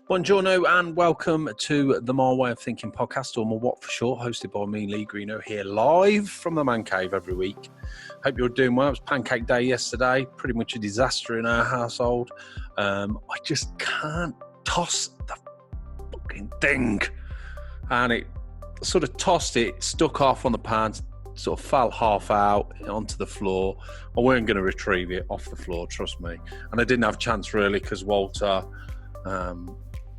Buongiorno and welcome to the My Way of Thinking podcast, or MWOT for short, hosted by me, Lee Greeno, here live from the man cave every week. Hope you're doing well. It was pancake day yesterday, pretty much a disaster in our household. I just can't toss the fucking thing. And it sort of tossed it, stuck off on the pan, sort of fell half out onto the floor. I weren't going to retrieve it off the floor, trust me. And I didn't have a chance really because Walter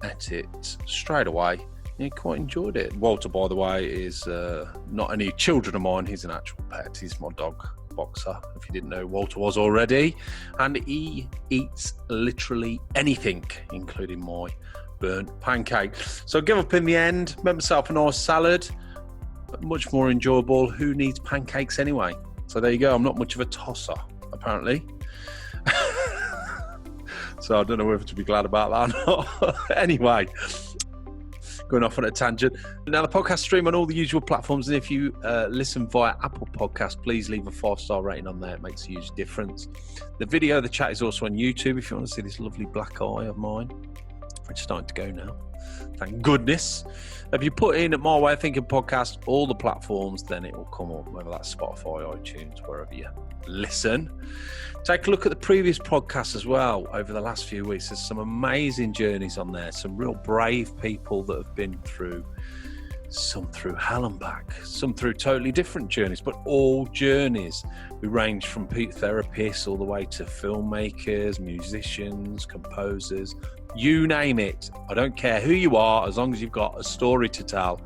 ate it straight away. He quite enjoyed it. Walter, by the way, is not any children of mine. He's an actual pet. He's my dog, Boxer, if you didn't know Walter was already. And he eats literally anything, including my burnt pancake. So I gave up in the end, made myself a nice salad, but much more enjoyable. Who needs pancakes anyway? So there you go. I'm not much of a tosser, apparently. So I don't know whether to be glad about that or not. Anyway, going off on a tangent. Now, the podcast stream on all the usual platforms, and if you listen via Apple Podcasts, please leave a 5-star rating on there. It makes a huge difference. The video, the chat is also on YouTube if you want to see this lovely black eye of mine. It's starting to go now. Thank goodness. If you put in My Way of Thinking podcast, all the platforms, then it will come up, whether that's Spotify, iTunes, wherever you listen. Take a look at the previous podcasts as well over the last few weeks. There's some amazing journeys on there, some real brave people that have been through, some through hell and back, some through totally different journeys, but all journeys. We range from therapists all the way to filmmakers, musicians, composers, you name it. I don't care who you are, as long as you've got a story to tell,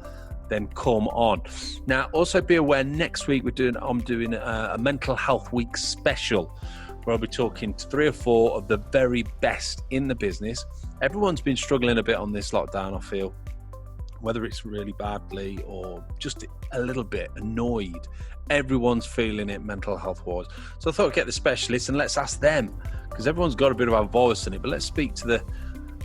then come on. Now, also be aware, next week I'm doing a mental health week special, where I'll be talking to 3 or 4 of the very best in the business. Everyone's been struggling a bit on this lockdown, I feel, whether it's really badly or just a little bit annoyed. Everyone's feeling it mental health wise. So I thought I'd get the specialists and let's ask them, because everyone's got a bit of a voice in it, but let's speak to the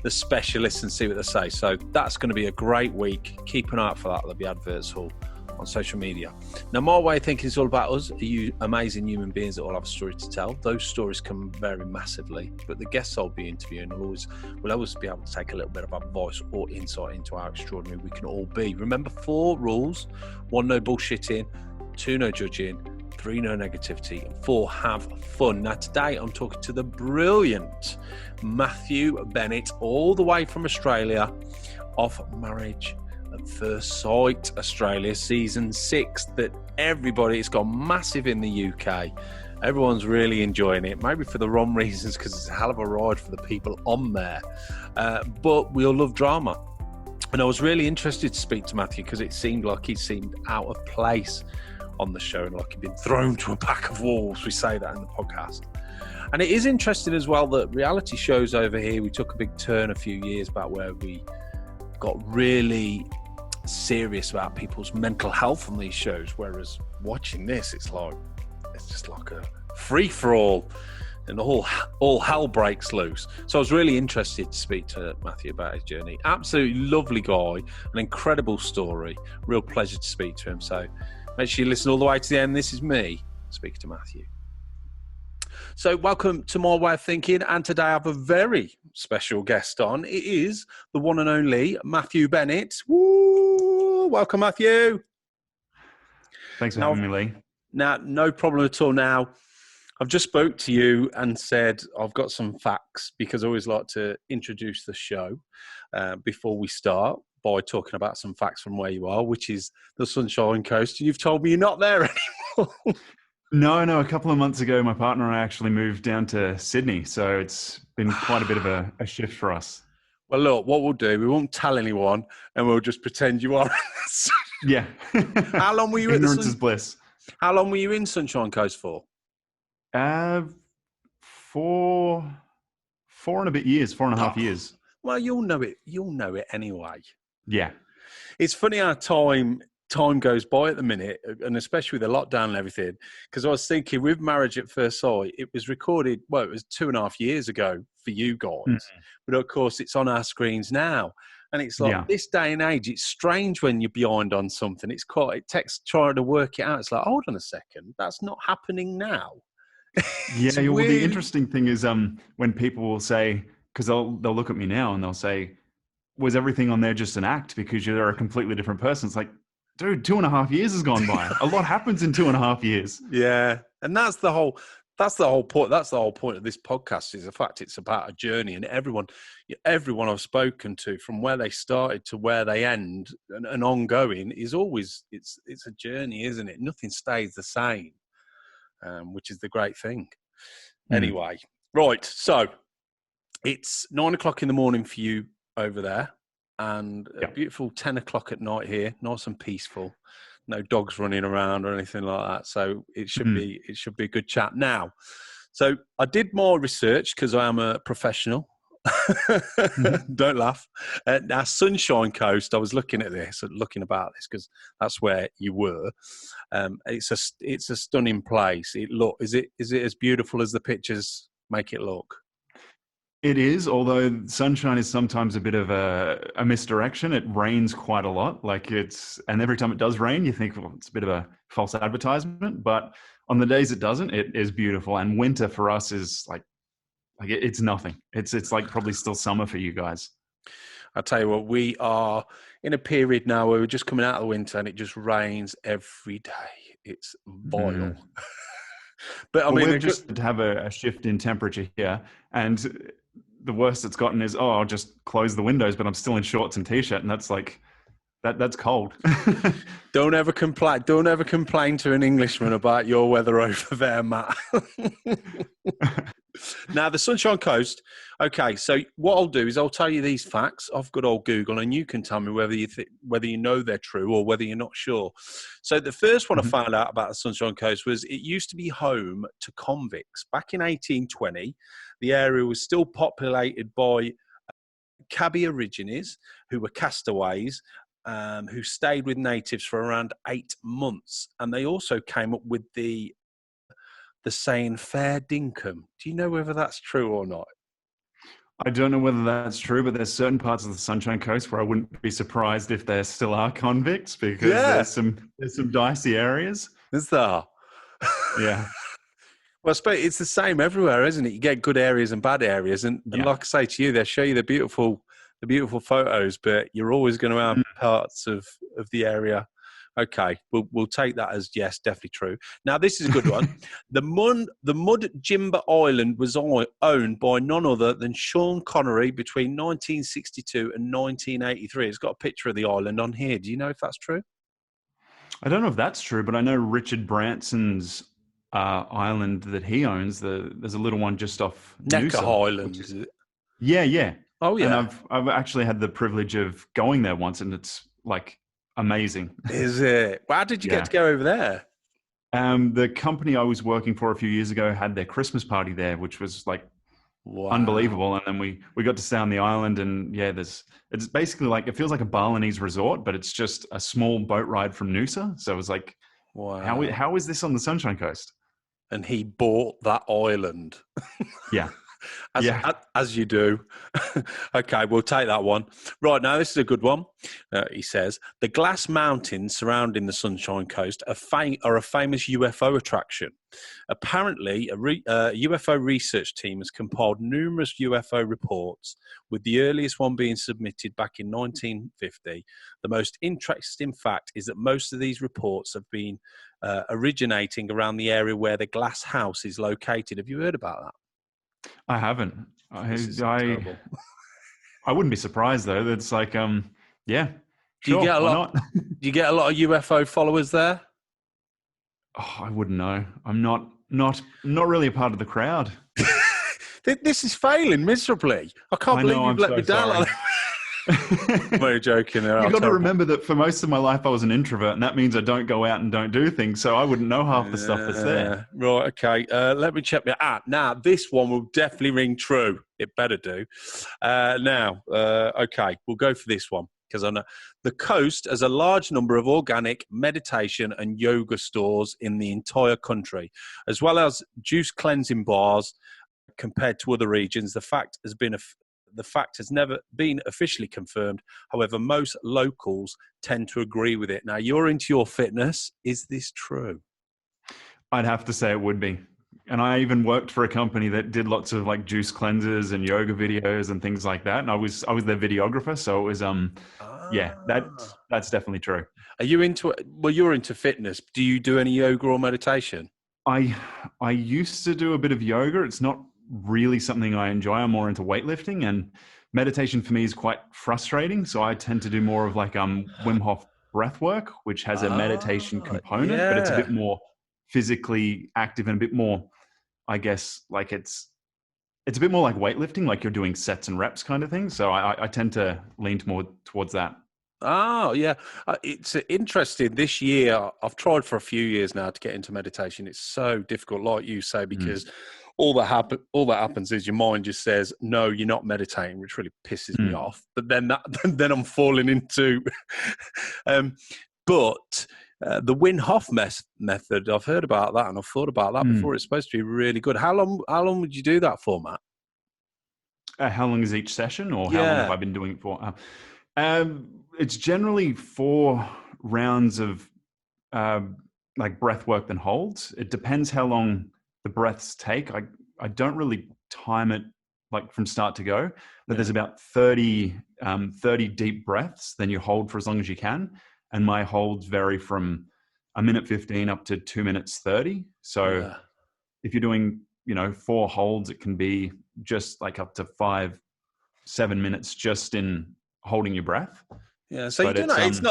specialists and see what they say. So that's going to be a great week. Keep an eye out for that. There'll be adverts all on social media. Now, my way of thinking is all about us, you amazing human beings that all have a story to tell. Those stories can vary massively, but the guests I'll be interviewing will always be able to take a little bit of advice or insight into how extraordinary we can all be. Remember 4 rules: 1, no bullshitting; 2, no judging; 3, no negativity; and 4, have fun. Now, today I'm talking to the brilliant Matthew Bennett, all the way from Australia, of Marriage at First Sight Australia season 6. That it's gone massive in the UK. Everyone's really enjoying it, maybe for the wrong reasons, because it's a hell of a ride for the people on there. But we all love drama. And I was really interested to speak to Matthew because it seemed like he seemed out of place on the show and like he'd been thrown to a pack of wolves. We say that in the podcast. And it is interesting as well that reality shows over here, we took a big turn a few years back where we got really serious about people's mental health on these shows, whereas watching this, it's just like a free-for-all and all hell breaks loose. So I was really interested to speak to Matthew about his journey. Absolutely lovely guy, an incredible story. Real pleasure to speak to him. So make sure you listen all the way to the end. This is me speaking to Matthew. So welcome to My Way of Thinking, and today I have a very special guest on. It is the one and only Matthew Bennett. Woo! Welcome, Matthew. Thanks for having me, Lee. Now, no problem at all. Now, I've just spoke to you and said I've got some facts, because I always like to introduce the show before we start by talking about some facts from where you are, which is the Sunshine Coast. And you've told me you're not there anymore. No. A couple of months ago, my partner and I actually moved down to Sydney. So it's been quite a bit of a shift for us. Well, look, what we'll do, we won't tell anyone and we'll just pretend you are. Yeah. How long were you Ignorance is bliss. How long were you in Sunshine Coast for? 4 and a bit years, 4.5 years. Well, you'll know it anyway. Yeah. It's funny how time goes by at the minute, and especially with the lockdown and everything, because I was thinking with Marriage at First Sight, it was recorded, it was 2.5 years ago for you guys, but of course it's on our screens now. And it's like, this day and age, it's strange when you're behind on something. It takes trying to work it out. It's like, hold on a second, that's not happening now. Yeah, well, the interesting thing is when people will say, because they'll look at me now and they'll say, was everything on there just an act because you're a completely different person? It's like, dude, 2.5 years has gone by. A lot happens in 2.5 years. Yeah, and that's the whole point. That's the whole point of this podcast, is the fact it's about a journey, and everyone I've spoken to, from where they started to where they end and ongoing, is always it's a journey, isn't it? Nothing stays the same, which is the great thing. Anyway, right, so it's 9 o'clock in the morning for you over there, and a beautiful 10 o'clock at night here, nice and peaceful. No dogs running around or anything like that. So it should be a good chat. Now, so I did more research because I am a professional. Don't laugh. Now, Sunshine Coast, I was looking about this because that's where you were. It's a stunning place. Is it as beautiful as the pictures make it look? It is, although sunshine is sometimes a bit of a misdirection. It rains quite a lot. And every time it does rain, you think, well, it's a bit of a false advertisement. But on the days it doesn't, it is beautiful. And winter for us is like it's nothing. It's like probably still summer for you guys. I'll tell you what, we are in a period now where we're just coming out of the winter and it just rains every day. It's vile. But I mean, we've just have a shift in temperature here, and the worst it's gotten is, I'll just close the windows, but I'm still in shorts and t-shirt, and that's like that's cold. Don't ever complain to an Englishman about your weather over there, Matt. Now, the Sunshine Coast. Okay, so what I'll do is I'll tell you these facts. I've got old Google, and you can tell me whether you know they're true or whether you're not sure. So the first one I found out about the Sunshine Coast was it used to be home to convicts. Back in 1820, the area was still populated by Cabby Aborigines, who were castaways, who stayed with natives for around 8 months. And they also came up with the saying fair dinkum. Do you know whether that's true or not? I don't know whether that's true, but there's certain parts of the Sunshine Coast where I wouldn't be surprised if there still are convicts, because there's some dicey areas. Is there? Yeah. Well, I suppose it's the same everywhere, isn't it? You get good areas and bad areas, and like I say to you, they show you the beautiful photos, but you're always going to have parts of the area. Okay, we'll take that as yes, definitely true. Now, this is a good one. The Mud Jimber Island was owned by none other than Sean Connery between 1962 and 1983. It's got a picture of the island on here. Do you know if that's true? I don't know if that's true, but I know Richard Branson's island that he owns. There's a little one just off Necker Island, is it? Yeah. Oh, yeah. And I've actually had the privilege of going there once, and it's like amazing. Is it? Well, how did you get to go over there? The company I was working for a few years ago had their Christmas party there, which was like unbelievable. And then we got to stay on the island, and it's basically like, it feels like a Balinese resort, but it's just a small boat ride from Noosa. So it was like, wow, how is this on the Sunshine Coast? And he bought that island. Yeah. As you do. Okay, we'll take that one. Right, now this is a good one. He says, the glass mountains surrounding the Sunshine Coast are a famous UFO attraction. Apparently, a UFO research team has compiled numerous UFO reports, with the earliest one being submitted back in 1950. The most interesting fact is that most of these reports have been originating around the area where the glass house is located. Have you heard about that? I haven't. I wouldn't be surprised though. That's like, Do you get a lot? Do you get a lot of UFO followers there? Oh, I wouldn't know. I'm not really a part of the crowd. This is failing miserably. I can't believe you've let me down like that. I'm very joking. You've got to remember that for most of my life I was an introvert, and that means I don't go out and don't do things, so I wouldn't know half the stuff that's there. Right, okay. Let me check my now, this one will definitely ring true. It better do. Okay, we'll go for this one, because I know the coast has a large number of organic meditation and yoga stores in the entire country, as well as juice cleansing bars. Compared to other regions, the fact has never been officially confirmed. However, most locals tend to agree with it. Now, you're into your fitness. Is this true? I'd have to say it would be. And I even worked for a company that did lots of like juice cleanses and yoga videos and things like that. And I was their videographer. So it was, yeah, Ah. that's definitely true. Are you into it? Well, you're into fitness. Do you do any yoga or meditation? I used to do a bit of yoga. It's not really something I enjoy. I'm more into weightlifting, and meditation for me is quite frustrating. So I tend to do more of like Wim Hof breath work, which has a meditation Ah, component, but it's a yeah. bit more physically active and a bit more, I guess, like it's a bit more like weightlifting, like you're doing sets and reps kind of thing. So I tend to lean more towards that. Oh, yeah. It's interesting. This year, I've tried for a few years now to get into meditation. It's so difficult, like you say, Mm. because all that happens is your mind just says, "No, you're not meditating," which really pisses me Mm. off. But then then I'm falling into. um, but the Wim Hof method, I've heard about that, and I've thought about that Mm. before. It's supposed to be really good. How long? How long would you do that for, Matt? How long is each session, or how long have Yeah. I been doing it for? It's generally 4 rounds of like breath work then holds. It depends how long the breaths take. I don't really time it like from start to go, but there's Yeah. about 30 deep breaths. Then you hold for as long as you can. And my holds vary from 1 minute 15 up to 2 minutes 30. So Yeah. if you're doing, 4 holds, it can be just like up to 5-7 minutes just in holding your breath. Yeah, so you But don't know. it's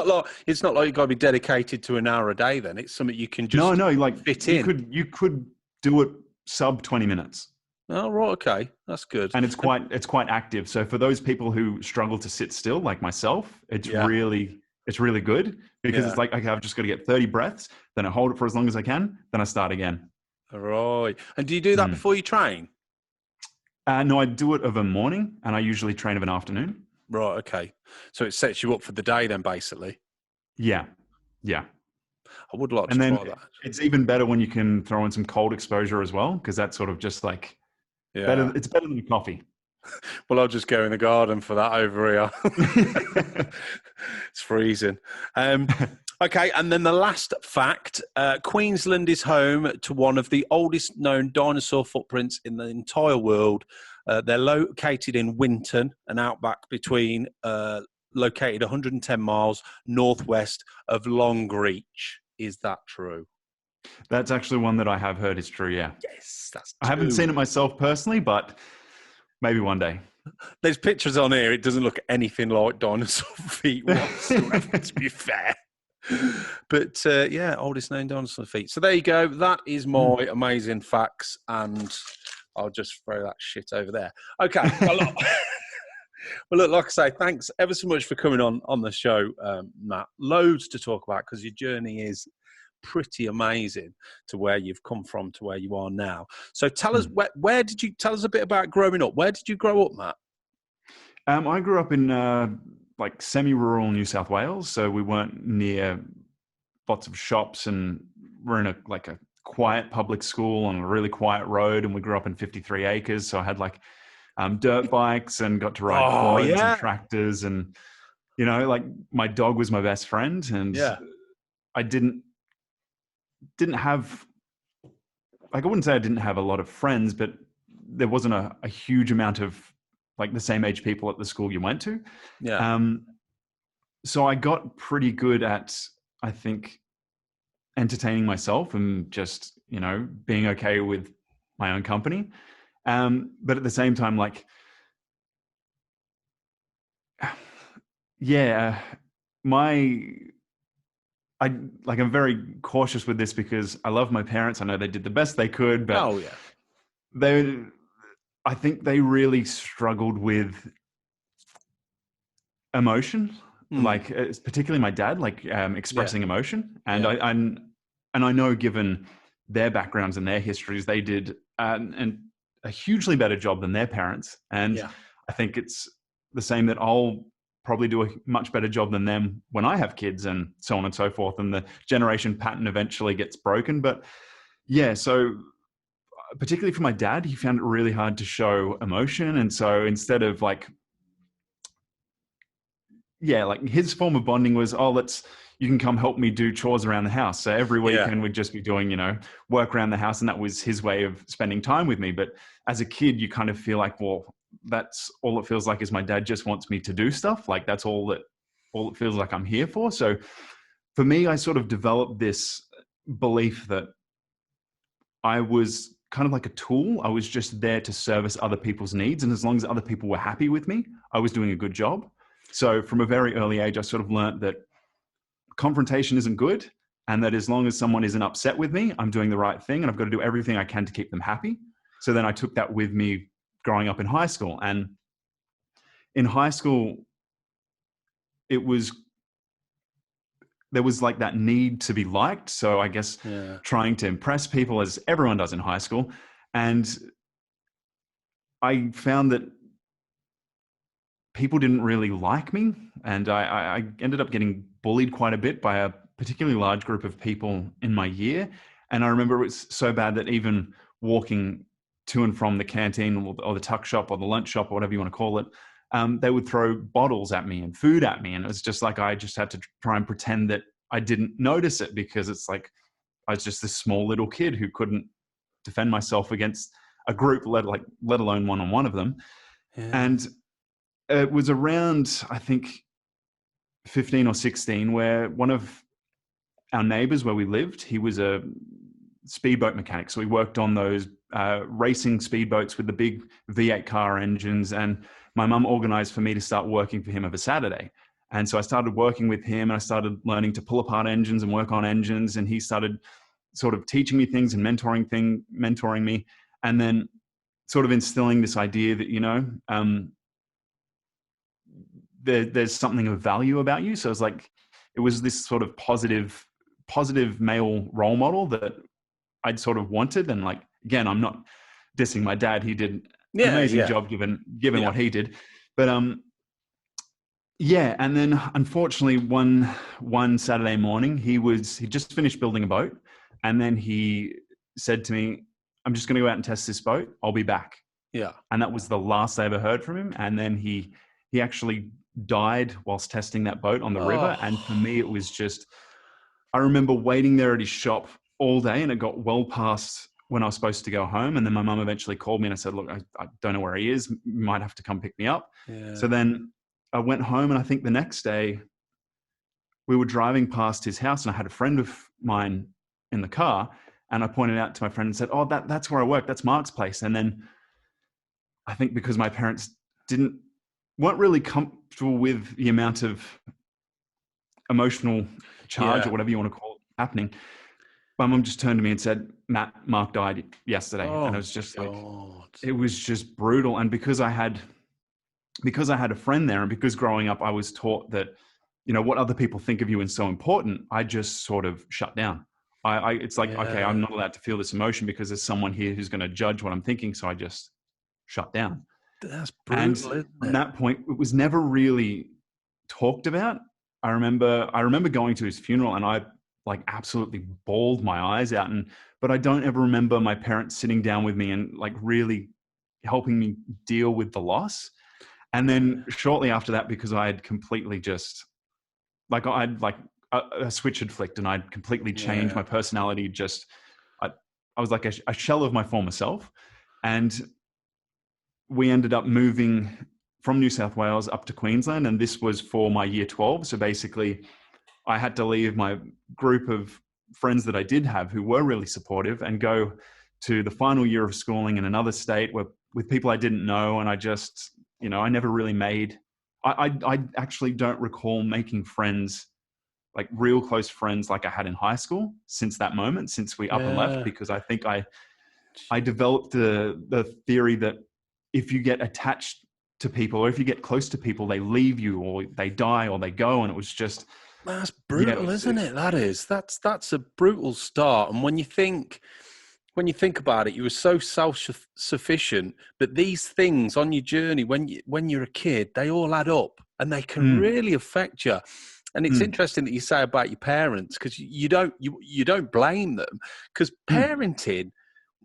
It's not like you got to be dedicated to an hour a day. Then it's something you can no, just no, like fit you in. could do it sub 20 minutes. Oh, right, okay, that's good. And it's quite active. So for those people who struggle to sit still, like myself, Yeah, it's really good, because yeah, it's like, okay, I've just got to get 30 breaths, then I hold it for as long as I can, then I start again. right. And do you do that Mm. before you train? No, I do it of a morning, and I usually train of an afternoon. Right, okay. So it sets you up for the day, then, basically. Yeah, yeah. I would like to And then try that, actually. it's even better when you can throw in some cold exposure as well, because that's sort of just like Yeah. better. It's better than coffee. Well, I'll just go in the garden for that over here. It's freezing. Okay, and then the last fact, Queensland is home to one of the oldest known dinosaur footprints in the entire world. They're located in Winton, an outback located 110 miles northwest of Longreach. Is that true? That's actually one that I have heard is true. Yeah, Yes, that's I haven't two. seen it myself personally, but maybe one day. There's pictures on here. It doesn't look anything like dinosaur feet whatsoever, to be fair. But yeah, oldest known dinosaur feet. So there you go. That is Mm. my amazing facts, and I'll just throw that shit over there. Okay. Well, look, well, look, like I say, thanks ever so much for coming on the show, Matt. Loads to talk about because your journey is pretty amazing to where you've come from to where you are now. So tell us, Mm. where did you tell us a bit about growing up? Where did you grow up, Matt? I grew up in like semi-rural New South Wales, so we weren't near lots of shops, and we're in a quiet public school on a really quiet road, and we grew up in 53 acres. So I had like dirt bikes and got to ride Oh quads and yeah, tractors, and like my dog was my best friend, and yeah, I didn't have, like, I wouldn't say I didn't have a lot of friends, but there wasn't a huge amount of like the same age people at the school you went to. yeah. Um, so I got pretty good at, I think, entertaining myself and just, being okay with my own company. But at the same time, like, yeah, I'm very cautious with this because I love my parents. I know they did the best they could, but Oh yeah, they, I think they really struggled with emotion, mm, like particularly my dad, like yeah, expressing emotion. And yeah, I know, given their backgrounds and their histories, they did and a hugely better job than their parents. And yeah. I think it's the same, that I'll probably do a much better job than them when I have kids, and so on and so forth. And the generation pattern eventually gets broken. But yeah, so particularly for my dad, he found it really hard to show emotion. And so instead of like, yeah, like his form of bonding was, oh, let's, you can come help me do chores around the house. So every weekend we'd just be doing, work around the house. And that was his way of spending time with me. But as a kid, you kind of feel like, well, that's all it feels like is my dad just wants me to do stuff. Like that's all it feels like I'm here for. So for me, I sort of developed this belief that I was kind of like a tool. I was just there to service other people's needs. And as long as other people were happy with me, I was doing a good job. So from a very early age, I sort of learned that confrontation isn't good. And that as long as someone isn't upset with me, I'm doing the right thing. And I've got to do everything I can to keep them happy. So then I took that with me growing up in high school. And in high school, there was like that need to be liked. So I guess trying to impress people, as everyone does in high school. And I found that people didn't really like me. And I ended up getting bullied quite a bit by a particularly large group of people in my year. And I remember it was so bad that even walking to and from the canteen or the tuck shop or the lunch shop or whatever you want to call it, they would throw bottles at me and food at me. And it was just like, I just had to try and pretend that I didn't notice it, because it's like, I was just this small little kid who couldn't defend myself against a group, let alone one-on-one of them. Yeah. And it was around, I think, 15 or 16, where one of our neighbors where we lived, he was a speedboat mechanic. So we worked on those racing speedboats with the big V8 car engines. And my mum organized for me to start working for him of a Saturday. And so I started working with him, and I started learning to pull apart engines and work on engines. And he started sort of teaching me things and mentoring me. And then sort of instilling this idea that, there's something of value about you. So it was this sort of positive male role model that I'd sort of wanted. And like, again, I'm not dissing my dad. He did an amazing job given what he did. But and then unfortunately one Saturday morning, he just finished building a boat. And then he said to me, I'm just going to go out and test this boat. I'll be back. Yeah. And that was the last I ever heard from him. And then he actually died whilst testing that boat on the river. And for me, it was just, I remember waiting there at his shop all day, and it got well past when I was supposed to go home. And then my mum eventually called me and I said, look, I don't know where he is. You might have to come pick me up. Yeah. So then I went home, and I think the next day we were driving past his house, and I had a friend of mine in the car, and I pointed out to my friend and said, oh, that's where I work. That's Mark's place. And then I think because my parents weren't really comfortable with the amount of emotional charge or whatever you want to call it happening, my mum just turned to me and said, Mark died yesterday. And it was just like, it was just brutal. And because I had a friend there, and because growing up I was taught that, what other people think of you is so important, I just sort of shut down. It's like, okay, I'm not allowed to feel this emotion because there's someone here who's going to judge what I'm thinking. So I just shut down. That's brutal, isn't it? From that point, it was never really talked about. I remember going to his funeral, and I like absolutely bawled my eyes out. But I don't ever remember my parents sitting down with me and like really helping me deal with the loss. And then shortly after that, because I had completely just a switch had flicked, and I'd completely changed my personality. I was like a shell of my former self. And we ended up moving from New South Wales up to Queensland. And this was for my year 12. So basically I had to leave my group of friends that I did have who were really supportive and go to the final year of schooling in another state with people I didn't know. And I just, I never really I actually don't recall making friends, like real close friends like I had in high school since that moment, since we up and left, because I think I developed the theory that if you get attached to people, or if you get close to people, they leave you, or they die, or they go. And it was just, that's brutal, isn't it? That's a brutal start. And when you think about it, you were so self-sufficient, but these things on your journey, when you're a kid, they all add up, and they can really affect you. And it's interesting that you say about your parents, because you don't blame them, because parenting,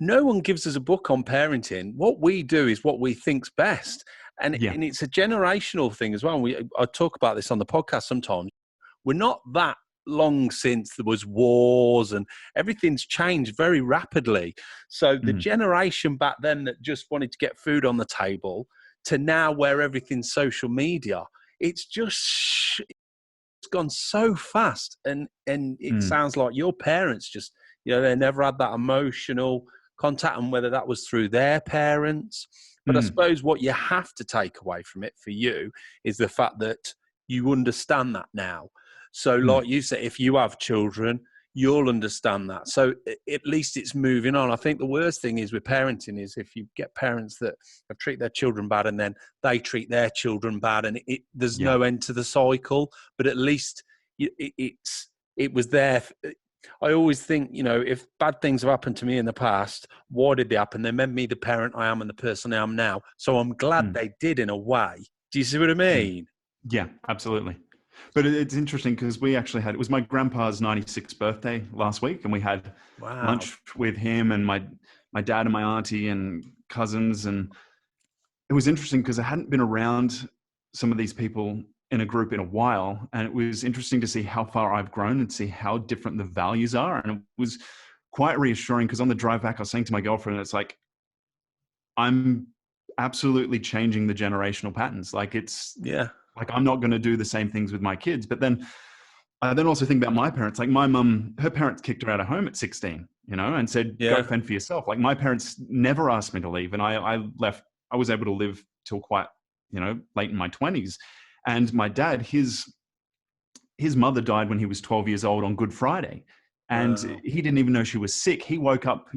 no one gives us a book on parenting. What we do is what we think's best. And it's a generational thing as well. I talk about this on the podcast sometimes. We're not that long since there was wars and everything's changed very rapidly. So the generation back then that just wanted to get food on the table to now where everything's social media, it's just gone so fast. And it sounds like your parents just, they never had that emotional contact, and whether that was through their parents. But I suppose what you have to take away from it for you is the fact that you understand that now. So like you said, if you have children, you'll understand that. So at least it's moving on. I think the worst thing is with parenting is if you get parents that have treated their children bad and then they treat their children bad, and there's no end to the cycle. But at least it was there. I always think, if bad things have happened to me in the past, why did they happen? They made me the parent I am and the person I am now. So I'm glad they did, in a way. Do you see what I mean? Yeah, absolutely. But it's interesting because we actually it was my grandpa's 96th birthday last week, and we had lunch with him and my dad and my auntie and cousins. And it was interesting because I hadn't been around some of these people in a group in a while. And it was interesting to see how far I've grown and see how different the values are. And it was quite reassuring because on the drive back, I was saying to my girlfriend, it's like, I'm absolutely changing the generational patterns. Like like I'm not going to do the same things with my kids. But then I then also think about my parents. Like my mum, her parents kicked her out of home at 16, and said, go fend for yourself. Like my parents never asked me to leave. And I left, I was able to live till quite, late in my 20s. And my dad, his mother died when he was 12 years old on Good Friday. And he didn't even know she was sick. He woke up,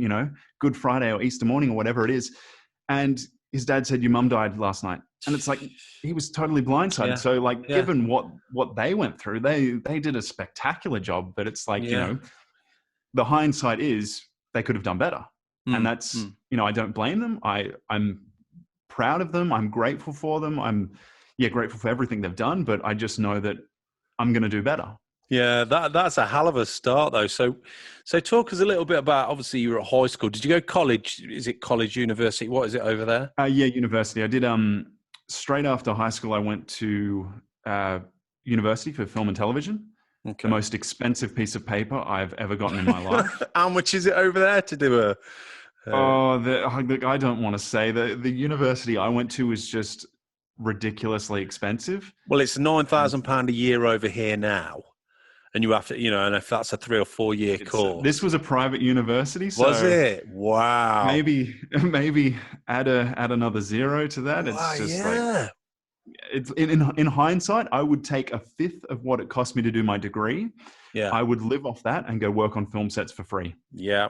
Good Friday or Easter morning or whatever it is. And his dad said, your mum died last night. And it's like, he was totally blindsided. Yeah. So like, given what they went through, they did a spectacular job, but it's like, the hindsight is they could have done better. And that's, I don't blame them. I'm proud of them. I'm grateful for them. I'm grateful for everything they've done, but I just know that I'm going to do better. Yeah, that's a hell of a start, though. So talk us a little bit about, obviously you were at high school. Did you go college? Is it college, university? What is it over there? University. I did, straight after high school, I went to university for film and television. Okay. The most expensive piece of paper I've ever gotten in my life. How much is it over there to do I don't want to say. The university I went to was just ridiculously expensive. Well, it's £9,000 a year over here now. And you have to, and if that's a 3 or 4 year course. This was a private university. So was it? Wow. Maybe add another zero to that. It's just like, it's in hindsight, I would take a fifth of what it cost me to do my degree. Yeah. I would live off that and go work on film sets for free. Yeah.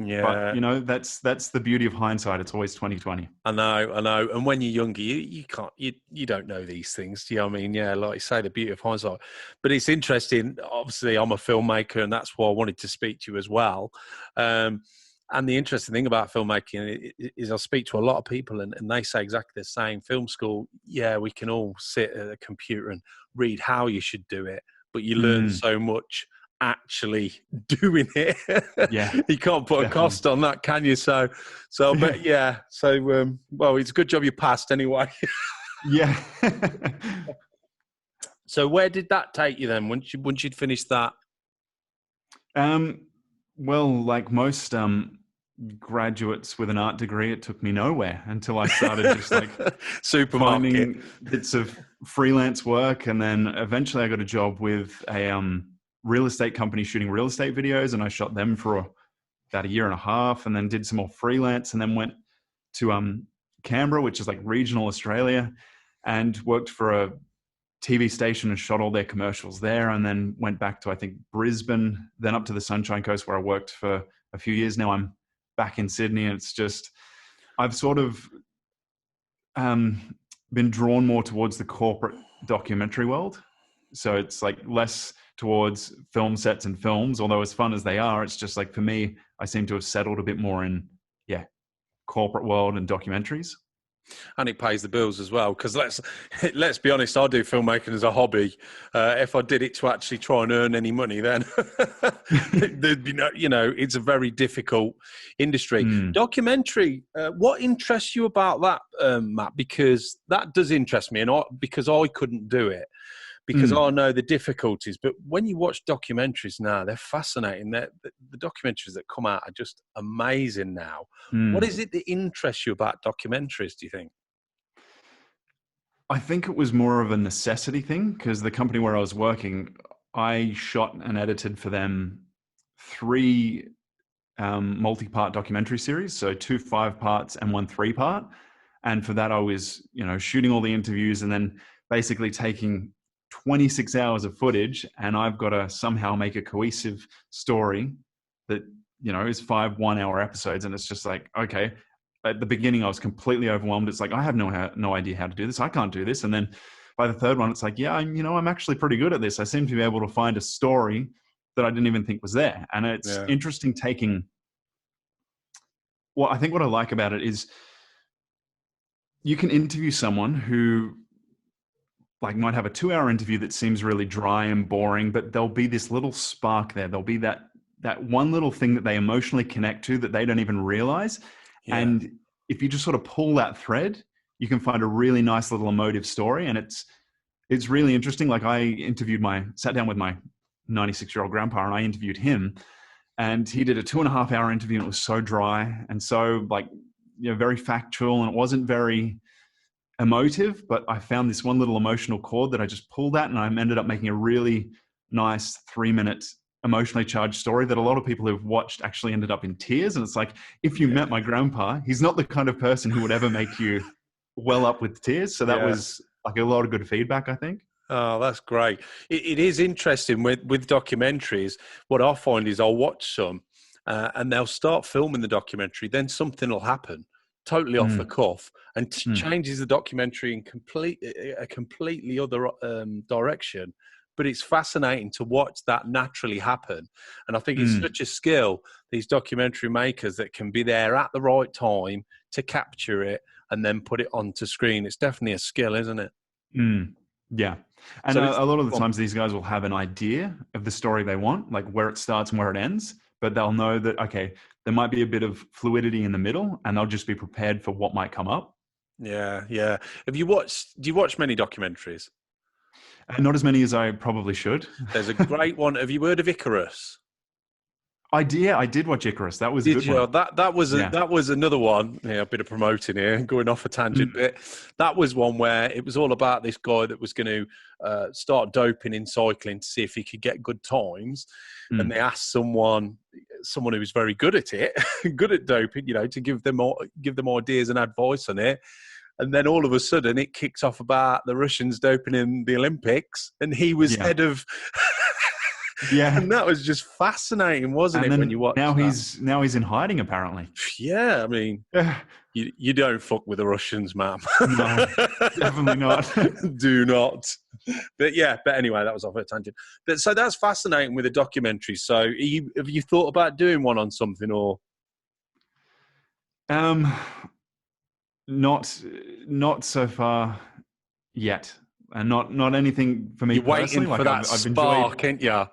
Yeah. But that's the beauty of hindsight. It's always 20/20. I know. And when you're younger, you can't, you don't know these things. Do you know what I mean? Yeah, like you say, the beauty of hindsight. But it's interesting. Obviously, I'm a filmmaker, and that's why I wanted to speak to you as well. And the interesting thing about filmmaking is I speak to a lot of people, and they say exactly the same. Film school, we can all sit at a computer and read how you should do it, but you learn so much actually doing it. You can't put a cost on that, can you? So but well, it's a good job you passed anyway. Yeah. So where did that take you then once you'd finished that? Well, like most graduates with an art degree, it took me nowhere until I started just like finding bits of freelance work, and then eventually I got a job with a real estate company shooting real estate videos, and I shot them for about 1.5 years, and then did some more freelance, and then went to Canberra, which is like regional Australia, and worked for a TV station and shot all their commercials there, and then went back to, I think, Brisbane, then up to the Sunshine Coast where I worked for a few years. Now I'm back in Sydney, and it's just, I've sort of been drawn more towards the corporate documentary world. So it's like less towards film sets and films, although as fun as they are, it's just like, for me, I seem to have settled a bit more in, corporate world and documentaries. And it pays the bills as well, because let's be honest, I do filmmaking as a hobby. If I did it to actually try and earn any money, then there'd be no, it's a very difficult industry. Documentary, what interests you about that, Matt? Because that does interest me, and because I couldn't do it. because I know the difficulties. But when you watch documentaries now, they're fascinating. The documentaries that come out are just amazing now. What is it that interests you about documentaries, do you think? I think it was more of a necessity thing, because the company where I was working, I shot and edited for them 3 multi-part documentary series. So 2 5-parts and 1 3-part. And for that, I was, shooting all the interviews and then basically taking 26 hours of footage, and I've got to somehow make a cohesive story that, is 5 1-hour episodes. And it's just like, okay, at the beginning, I was completely overwhelmed. It's like, I have no idea how to do this. I can't do this. And then by the 3rd one, it's like, yeah, I'm actually pretty good at this. I seem to be able to find a story that I didn't even think was there. And it's interesting taking, I think what I like about it is you can interview someone who might have a 2-hour interview that seems really dry and boring, but there'll be this little spark there. There'll be that one little thing that they emotionally connect to that they don't even realize. Yeah. And if you just sort of pull that thread, you can find a really nice little emotive story. And it's really interesting. Like, I sat down with my 96-year-old grandpa, and I interviewed him, and he did a 2.5-hour interview, and it was so dry and so very factual, and it wasn't very emotive, but I found this one little emotional chord that I just pulled at, and I ended up making a really nice 3-minute emotionally charged story that a lot of people who've watched actually ended up in tears. And it's like, if you met my grandpa, he's not the kind of person who would ever make you well up with tears. So that was a lot of good feedback, I think. Oh, that's great. It is interesting with documentaries. What I find is I'll watch some and they'll start filming the documentary, then something will happen totally off the cuff and changes the documentary in a completely other direction. But it's fascinating to watch that naturally happen. And I think it's such a skill, these documentary makers, that can be there at the right time to capture it and then put it onto screen. It's definitely a skill, isn't it? Yeah. And so a lot of the times these guys will have an idea of the story they want, like where it starts and where it ends, but they'll know that, okay, there might be a bit of fluidity in the middle, and they'll just be prepared for what might come up. Yeah, yeah. Do you watch many documentaries? Not as many as I probably should. There's a great one. Have you heard of Icarus? I did watch Icarus. That was a good one. That was another one. Yeah, a bit of promoting here, going off a tangent bit. That was one where it was all about this guy that was going to start doping in cycling to see if he could get good times. And they asked someone who was very good at it, good at doping, to give them ideas and advice on it. And then all of a sudden, it kicked off about the Russians doping in the Olympics, and he was head of. Yeah, and that was just fascinating, wasn't it? When you watch now he's in hiding, apparently. Yeah, I mean, you don't fuck with the Russians, man. No, definitely not. Do not. But anyway, that was off a tangent. So that's fascinating with the documentary. So have you thought about doing one on something, or? Not so far yet, and not anything for me. You're personally. Waiting for that spark, ain't you?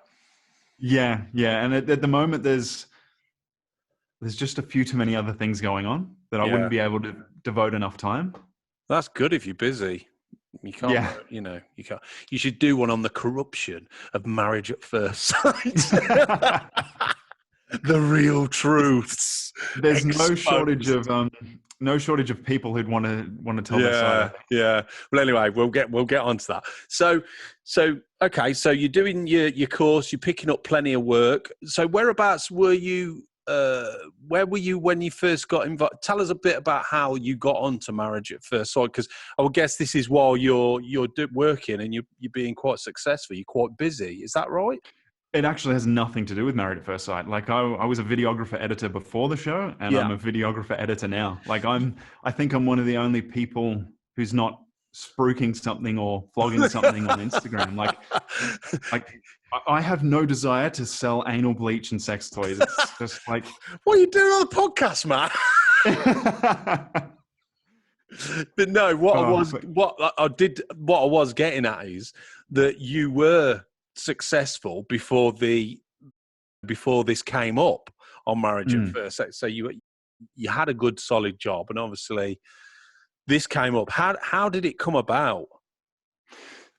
Yeah, and at the moment there's just a few too many other things going on that I wouldn't be able to devote enough time. That's good if you're busy. You can't, you can't. You should do one on the corruption of marriage at first sight. The real truths. There's no shortage of people who'd want to tell their side. Yeah. Well, anyway, we'll get onto that. So okay. So you're doing your course. You're picking up plenty of work. So whereabouts were you? Where were you when you first got involved? Tell us a bit about how you got onto Marriage at First Sight, because I would guess this is while you're working and you're being quite successful. You're quite busy. Is that right? It actually has nothing to do with Married at First Sight. Like I was a videographer editor before the show, and I'm a videographer editor now. Like I think I'm one of the only people who's not spruiking something or flogging something on Instagram. Like I have no desire to sell anal bleach and sex toys. It's just like, what are you doing on the podcast, man? But no, what I was getting at is that you were successful before this came up on Marriage at First Sight. So you had a good solid job, and obviously this came up. How did it come about?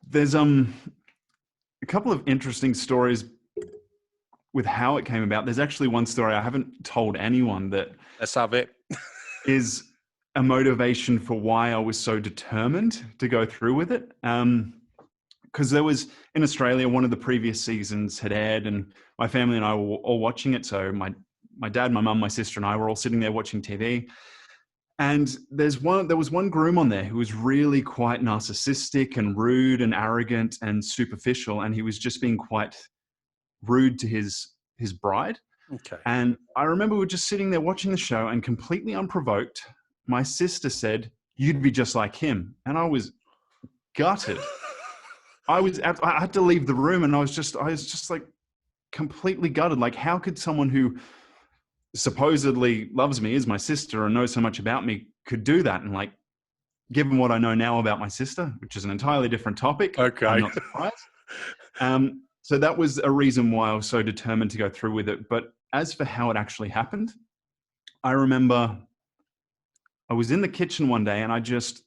There's couple of interesting stories with how it came about. There's actually one story I haven't told anyone that Let's have it. is a motivation for why I was so determined to go through with it. Because there was, in Australia, one of the previous seasons had aired, and my family and I were all watching it. So my dad, my mum, my sister, and I were all sitting there watching TV. And there was one groom on there who was really quite narcissistic and rude and arrogant and superficial, and he was just being quite rude to his bride. Okay. And I remember we were just sitting there watching the show, and completely unprovoked, my sister said, "You'd be just like him." And I was gutted. I had to leave the room, and I was just like completely gutted. Like, how could someone who supposedly loves me, is my sister, and knows so much about me, could do that? And like, given what I know now about my sister, which is an entirely different topic, okay, I'm not surprised. So that was a reason why I was so determined to go through with it. But as for how it actually happened, I remember I was in the kitchen one day, and I just,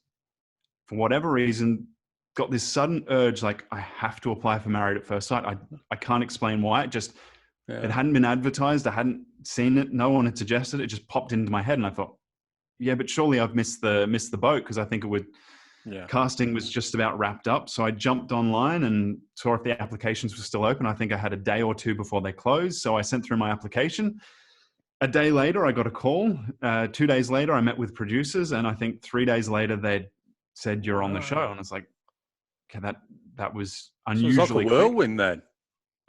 for whatever reason, got this sudden urge, like, I have to apply for Married at First Sight. I can't explain why. It hadn't been advertised. I hadn't seen it. No one had suggested it. It just popped into my head, and I thought, yeah, but surely I've missed the boat, because I think casting was just about wrapped up. So I jumped online and saw if the applications were still open. I think I had a day or two before they closed. So I sent through my application. A day later, I got a call. 2 days later, I met with producers, and I think 3 days later, they'd said, "You're on the show." And it's like, okay, that was unusually. So it's like a whirlwind then.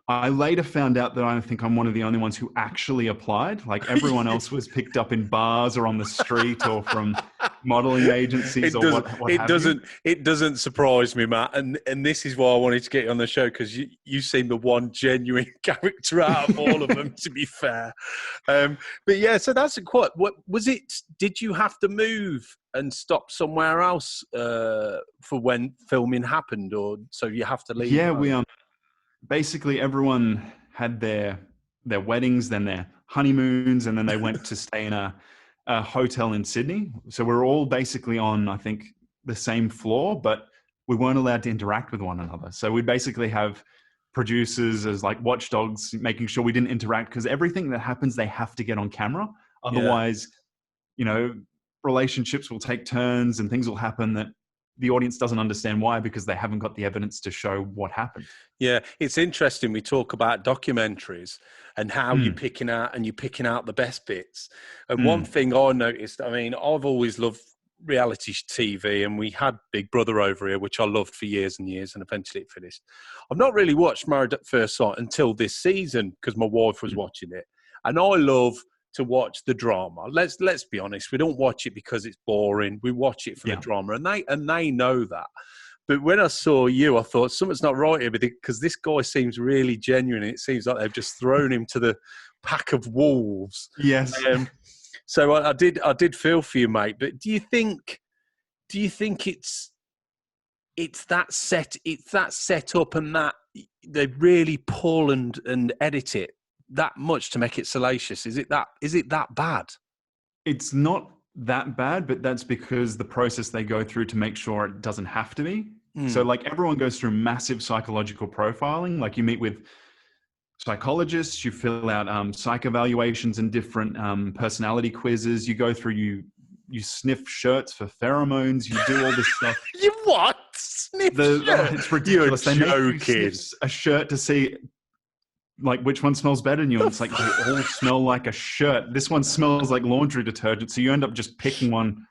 I later found out that I think I'm one of the only ones who actually applied. Like, everyone else was picked up in bars or on the street or from modeling agencies It doesn't surprise me, Matt. And this is why I wanted to get you on the show, because you seem the one genuine character out of all of them, to be fair. But yeah, so that's what was it? Did you have to move and stop somewhere else for when filming happened, or so you have to leave? Yeah, we basically everyone had their weddings, then their honeymoons, and then they went to stay in a hotel in Sydney. So we're all basically on, I think, the same floor, but we weren't allowed to interact with one another. So we'd basically have producers as like watchdogs, making sure we didn't interact, because everything that happens, they have to get on camera. Otherwise, relationships will take turns and things will happen that the audience doesn't understand why, because they haven't got the evidence to show what happened. Yeah, it's interesting. We talk about documentaries and how you're picking out the best bits. And one thing I noticed, I mean, I've always loved reality TV, and we had Big Brother over here, which I loved for years and years, and eventually it finished. I've not really watched Married at First Sight until this season, because my wife was watching it. And I love to watch the drama. Let's be honest. We don't watch it because it's boring. We watch it for the drama, and they know that. But when I saw you, I thought something's not right here, because this guy seems really genuine. It seems like they've just thrown him to the pack of wolves. Yes. So I did feel for you, mate. But do you think it's that set up, and that they really pull and edit it that much to make it salacious? Is it that bad? It's not that bad, but that's because the process they go through to make sure it doesn't have to be. So like, everyone goes through massive psychological profiling. Like, you meet with psychologists, you fill out psych evaluations and different personality quizzes. You go through, you sniff shirts for pheromones. You do all this stuff. You what? Sniff shirts? It's ridiculous. You're they make you sniff a shirt to see like which one smells better than you. And it's like, they all smell like a shirt. This one smells like laundry detergent. So you end up just picking one.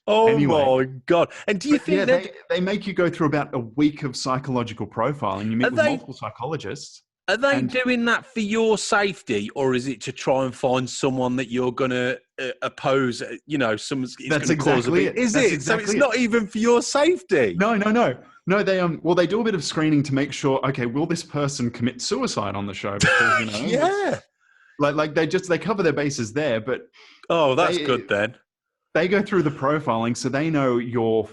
Oh anyway. My God. And do you think they make you go through about a week of psychological profiling? You meet with multiple psychologists. Are they doing that for your safety, or is it to try and find someone that you're going to oppose? That's exactly it. Is it? So it's not even for your safety? No. No, they do a bit of screening to make sure, okay, will this person commit suicide on the show? Because, yeah. Like they cover their bases there, but that's good then. They go through the profiling, so they know your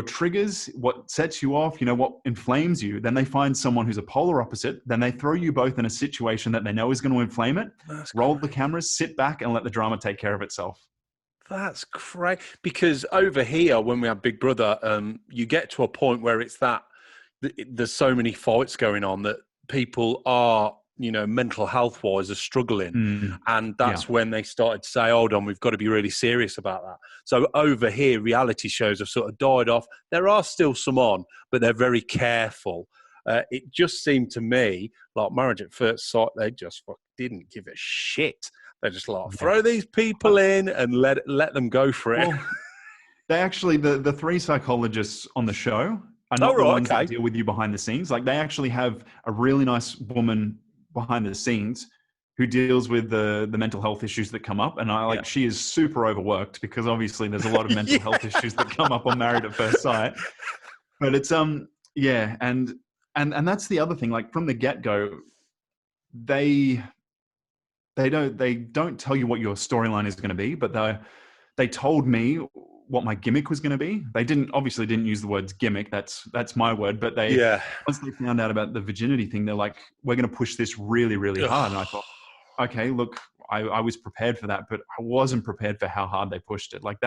triggers, what sets you off, what inflames you. Then they find someone who's a polar opposite. Then they throw you both in a situation that they know is going to inflame it. Roll the cameras, sit back, and let the drama take care of itself. That's great. Because over here, when we have Big Brother, you get to a point where it's that there's so many fights going on that people are, mental health wise are struggling. And that's when they started to say, hold on, we've got to be really serious about that. So over here, reality shows have sort of died off. There are still some on, but they're very careful. It just seemed to me like Marriage at First Sight, they just didn't give a shit. They just throw these people in and let them go for it. Well, they actually, the three psychologists on the show are not the ones that deal with you behind the scenes. Like, they actually have a really nice woman behind the scenes who deals with the mental health issues that come up. And she is super overworked because obviously there's a lot of mental health issues that come up on Married at First Sight. But it's, and that's the other thing, like from the get-go, they don't tell you what your storyline is going to be, but they told me what my gimmick was going to be. They obviously didn't use the words gimmick. That's my word. But once they found out about the virginity thing, they're like, we're going to push this really, really hard. And I thought, okay, look, I was prepared for that, but I wasn't prepared for how hard they pushed it. Like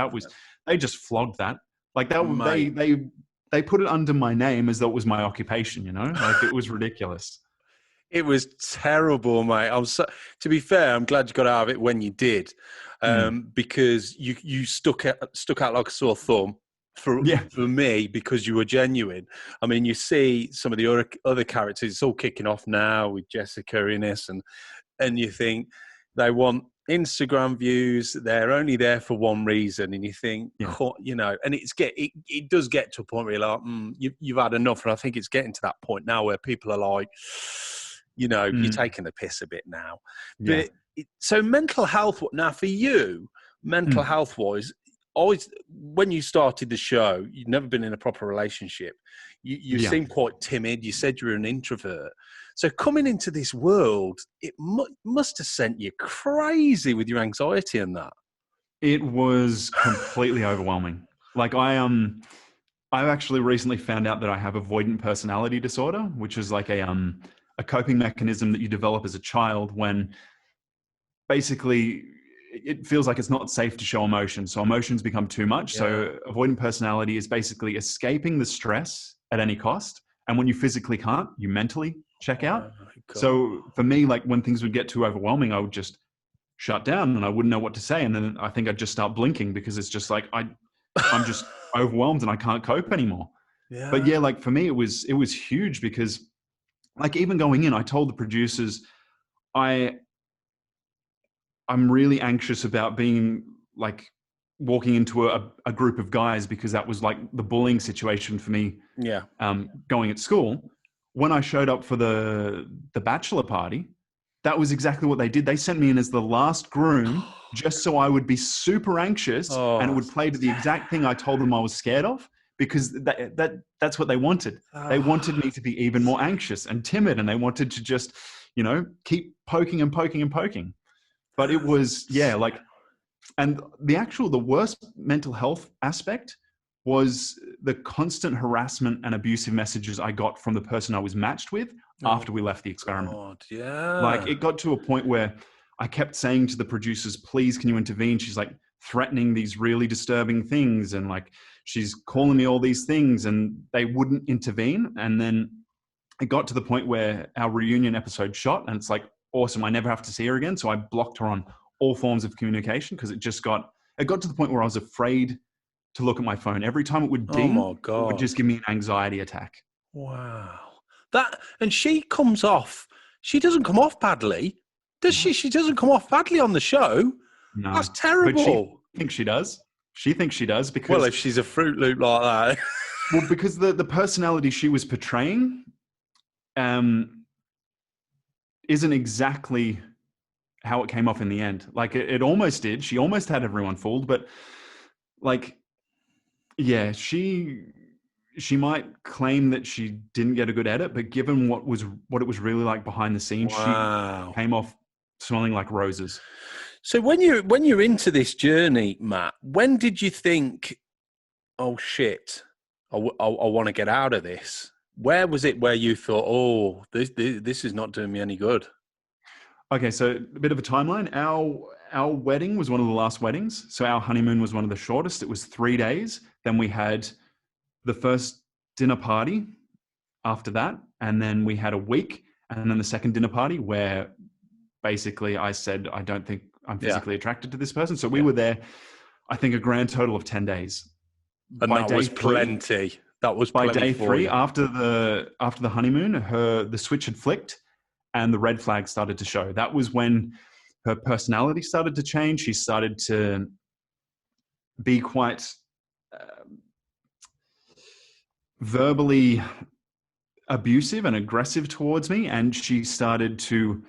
they just flogged that. Like they put it under my name as though it was my occupation, like it was ridiculous. It was terrible, mate. To be fair, I'm glad you got out of it when you did, because you stuck out like a sore thumb for me, because you were genuine. I mean, you see some of the other characters, it's all kicking off now with Jessica in this, and you think they want Instagram views. They're only there for one reason, and you think, and it does get to a point where you're like, you've had enough. And I think it's getting to that point now where people are like, you're taking the piss a bit now. But so mental health, now for you, mental health wise, always, when you started the show, you'd never been in a proper relationship. You seemed quite timid. You said you were an introvert. So coming into this world, it must have sent you crazy with your anxiety and that. It was completely overwhelming. Like I've actually recently found out that I have avoidant personality disorder, which is like a coping mechanism that you develop as a child when basically it feels like it's not safe to show emotion. So emotions become too much. So avoidant personality is basically escaping the stress at any cost. And when you physically can't, you mentally check out. So for me, like when things would get too overwhelming, I would just shut down and I wouldn't know what to say. And then I think I'd just start blinking because it's just like, I'm just overwhelmed and I can't cope anymore. Yeah. But like for me, it was huge because like even going in, I told the producers, I'm really anxious about being like walking into a group of guys because that was like the bullying situation for me. Yeah. Going at school. When I showed up for the bachelor party, that was exactly what they did. They sent me in as the last groom just so I would be super anxious and it would play to the exact thing I told them I was scared of. Because that's what they wanted. They wanted me to be even more anxious and timid, and they wanted to just, keep poking and poking and poking. But it was, and the worst mental health aspect was the constant harassment and abusive messages I got from the person I was matched with after we left the experiment. Like it got to a point where I kept saying to the producers, please, can you intervene? She's like threatening these really disturbing things. And like, she's calling me all these things and they wouldn't intervene. And then it got to the point where our reunion episode shot and it's like, awesome. I never have to see her again. So I blocked her on all forms of communication because it got to the point where I was afraid to look at my phone. Every time it would ding, it would just give me an anxiety attack. Wow. And she doesn't come off badly. Does she? She doesn't come off badly on the show. No. That's terrible. But she thinks she does. She thinks she does because... Well, if she's a Fruit Loop like that. Well, because the personality she was portraying isn't exactly how it came off in the end. Like it almost did. She almost had everyone fooled, but like, yeah, she might claim that she didn't get a good edit, but given what it was really like behind the scenes, she came off smelling like roses. So when you're into this journey, Matt, when did you think, oh shit, I want to get out of this? Where was it where you thought, oh, this is not doing me any good? Okay, so a bit of a timeline. Our wedding was one of the last weddings. So our honeymoon was one of the shortest. It was 3 days. Then we had the first dinner party after that. And then we had a week. And then the second dinner party where basically I said, I don't think I'm physically attracted to this person. So we were there, I think, a grand total of 10 days. And by that day was three, plenty. That was by plenty day for three, you. after the honeymoon, the switch had flicked and the red flag started to show. That was when her personality started to change. She started to be quite verbally abusive and aggressive towards me. And she started to,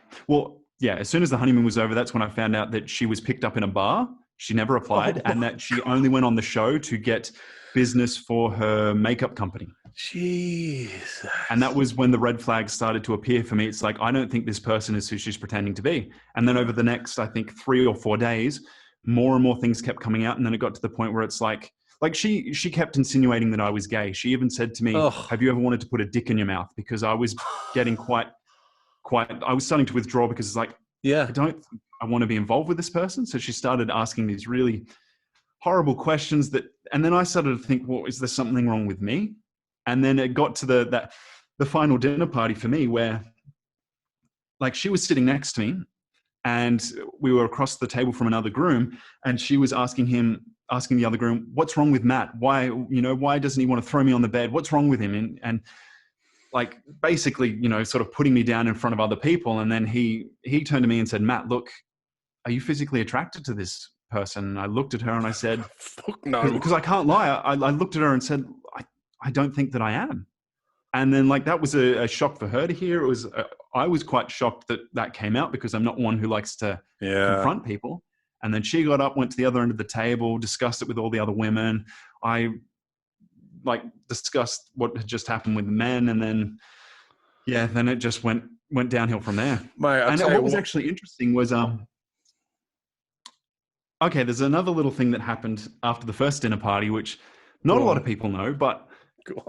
as soon as the honeymoon was over, that's when I found out that she was picked up in a bar. She never applied, and that she only went on the show to get business for her makeup company. Jesus. And that was when the red flags started to appear for me. It's like, I don't think this person is who she's pretending to be. And then over the next, I think, 3 or 4 days, more and more things kept coming out. And then it got to the point where it's like she kept insinuating that I was gay. She even said to me, have you ever wanted to put a dick in your mouth? Because I was getting I was starting to withdraw because it's like, I want to be involved with this person. So she started asking these really horrible questions and then I started to think, well, is there something wrong with me? And then it got to the final dinner party for me where like she was sitting next to me and we were across the table from another groom, and she was asking the other groom, what's wrong with Matt? Why doesn't he want to throw me on the bed? What's wrong with him? And like basically, sort of putting me down in front of other people. And then he turned to me and said, Matt, look, are you physically attracted to this person? And I looked at her and I said, fuck no. Because I can't lie. I looked at her and said, I don't think that I am. And then like that was a shock for her to hear. I was quite shocked that came out because I'm not one who likes to confront people. And then she got up, went to the other end of the table, discussed it with all the other women. I like discussed what had just happened with the men, and then it just went downhill from there. Mate, and what was actually interesting was okay, there's another little thing that happened after the first dinner party, which not a lot of people know, but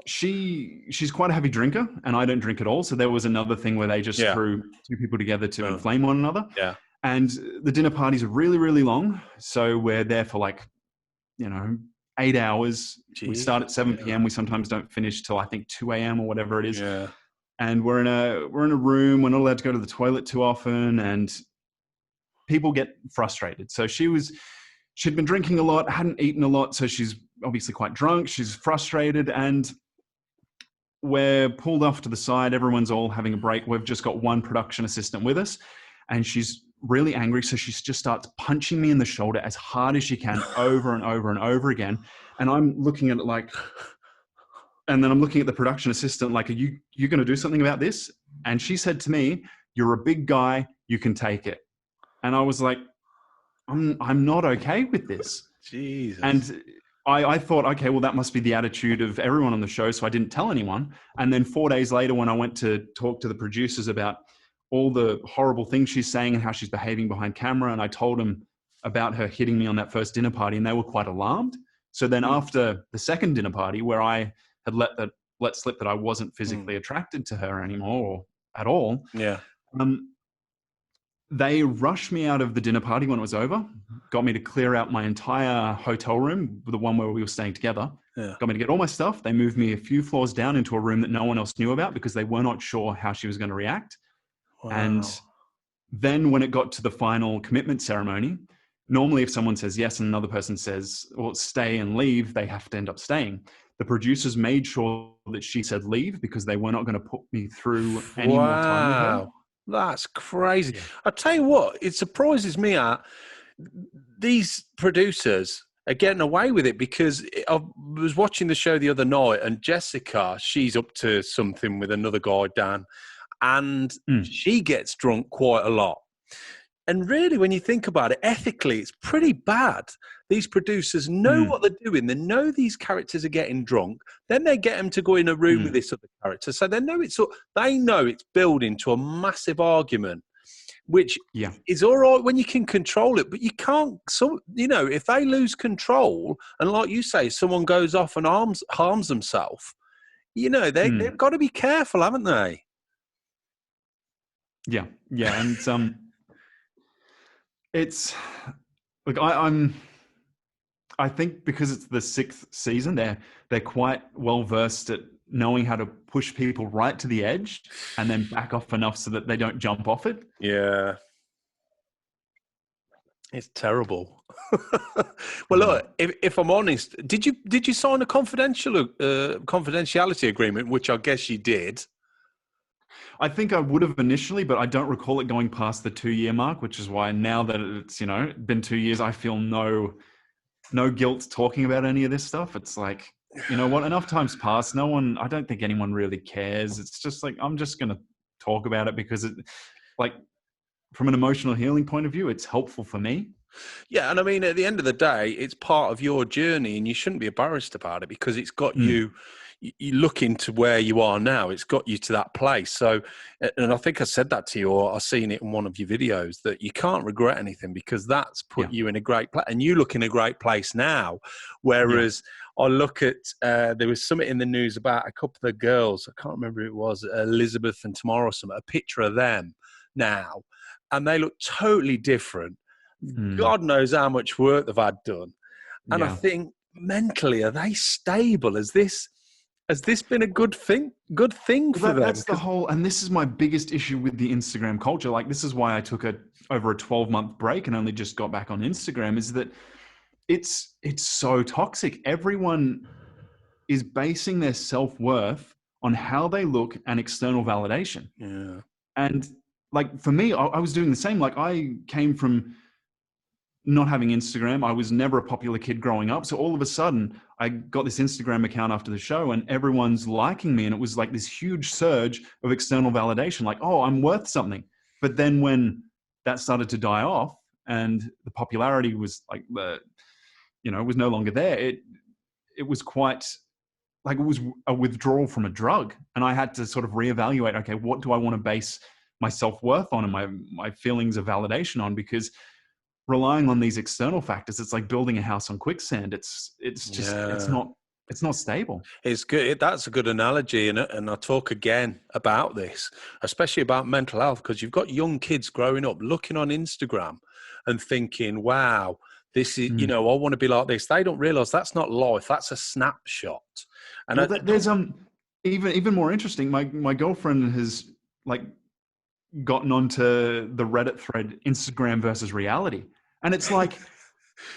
she's quite a heavy drinker, and I don't drink at all. So there was another thing where they just threw two people together to inflame one another. Yeah. And the dinner parties are really, really long. So we're there for 8 hours. Jeez. We start at 7 p.m. We sometimes don't finish till I think 2 a.m. or whatever it is. Yeah. And we're in a room. We're not allowed to go to the toilet too often, and people get frustrated. So she'd been drinking a lot, hadn't eaten a lot, so she's obviously quite drunk. She's frustrated, and we're pulled off to the side. Everyone's all having a break. We've just got one production assistant with us, and she's really angry. So she just starts punching me in the shoulder as hard as she can over and over and over again. And I'm looking at it and then I'm looking at the production assistant like, are you going to do something about this? And she said to me, you're a big guy, you can take it. And I was like, I'm not okay with this. Jesus. And I thought, okay, well, that must be the attitude of everyone on the show. So I didn't tell anyone. And then 4 days later, when I went to talk to the producers about all the horrible things she's saying and how she's behaving behind camera, and I told them about her hitting me on that first dinner party, and they were quite alarmed. So then after the second dinner party, where I had let slip that I wasn't physically attracted to her anymore or at all, they rushed me out of the dinner party when it was over, got me to clear out my entire hotel room, the one where we were staying together, got me to get all my stuff. They moved me a few floors down into a room that no one else knew about because they were not sure how she was going to react. Wow. And then when it got to the final commitment ceremony, normally if someone says yes and another person says, well, stay and leave, they have to end up staying. The producers made sure that she said leave because they were not going to put me through any more time with her. That's crazy. Yeah. I'll tell you what, it surprises me these producers are getting away with it, because I was watching the show the other night, and Jessica, she's up to something with another guy, Dan, and she gets drunk quite a lot. And really, when you think about it, ethically, it's pretty bad. These producers know what they're doing. They know these characters are getting drunk. Then they get them to go in a room with this other character. So they know it's building to a massive argument, which is all right when you can control it, but you can't. So, if they lose control, and like you say, someone goes off and harms themselves, they've got to be careful, haven't they? Yeah. And it's like I think because it's the 6th season, they're quite well versed at knowing how to push people right to the edge and then back off enough so that they don't jump off it. Yeah. It's terrible. Well, look, if I'm honest, did you sign a confidentiality agreement, which I guess you did? I think I would have initially, but I don't recall it going past the 2-year mark, which is why now that it's, been 2 years, I feel no guilt talking about any of this stuff. It's like, you know what, enough time's passed. I don't think anyone really cares. It's just like, I'm just going to talk about it because it, like, from an emotional healing point of view, it's helpful for me. Yeah, and I mean, at the end of the day, it's part of your journey, and you shouldn't be embarrassed about it because it's got you looking to where you are now. It's got you to that place. So, and I think I said that to you, or I've seen it in one of your videos, that you can't regret anything because that's put you in a great place, and you look in a great place now. Whereas I look at, there was something in the news about a couple of girls, I can't remember who it was, Elizabeth and Tamara, a picture of them now, and they look totally different. God knows how much work they've had done. And I think mentally, are they stable? Has this been a good thing for them? That's the whole, and this is my biggest issue with the Instagram culture. Like, this is why I took over a 12-month break and only just got back on Instagram, is that it's so toxic. Everyone is basing their self-worth on how they look and external validation. Yeah. And like, for me, I was doing the same. Like, I came from not having Instagram. I was never a popular kid growing up. So all of a sudden I got this Instagram account after the show and everyone's liking me. And it was like this huge surge of external validation, like, oh, I'm worth something. But then when that started to die off and the popularity was like, was no longer there, it was quite like, it was a withdrawal from a drug. And I had to sort of reevaluate, okay, what do I want to base my self-worth on and my feelings of validation on? Because relying on these external factors, it's like building a house on quicksand. It's not stable. It's good. That's a good analogy. And I talk again about this, especially about mental health, because you've got young kids growing up looking on Instagram and thinking, wow, this is, I want to be like this. They don't realize that's not life. That's a snapshot. And there's even more interesting. My girlfriend has like gotten onto the Reddit thread, Instagram versus reality. And it's like,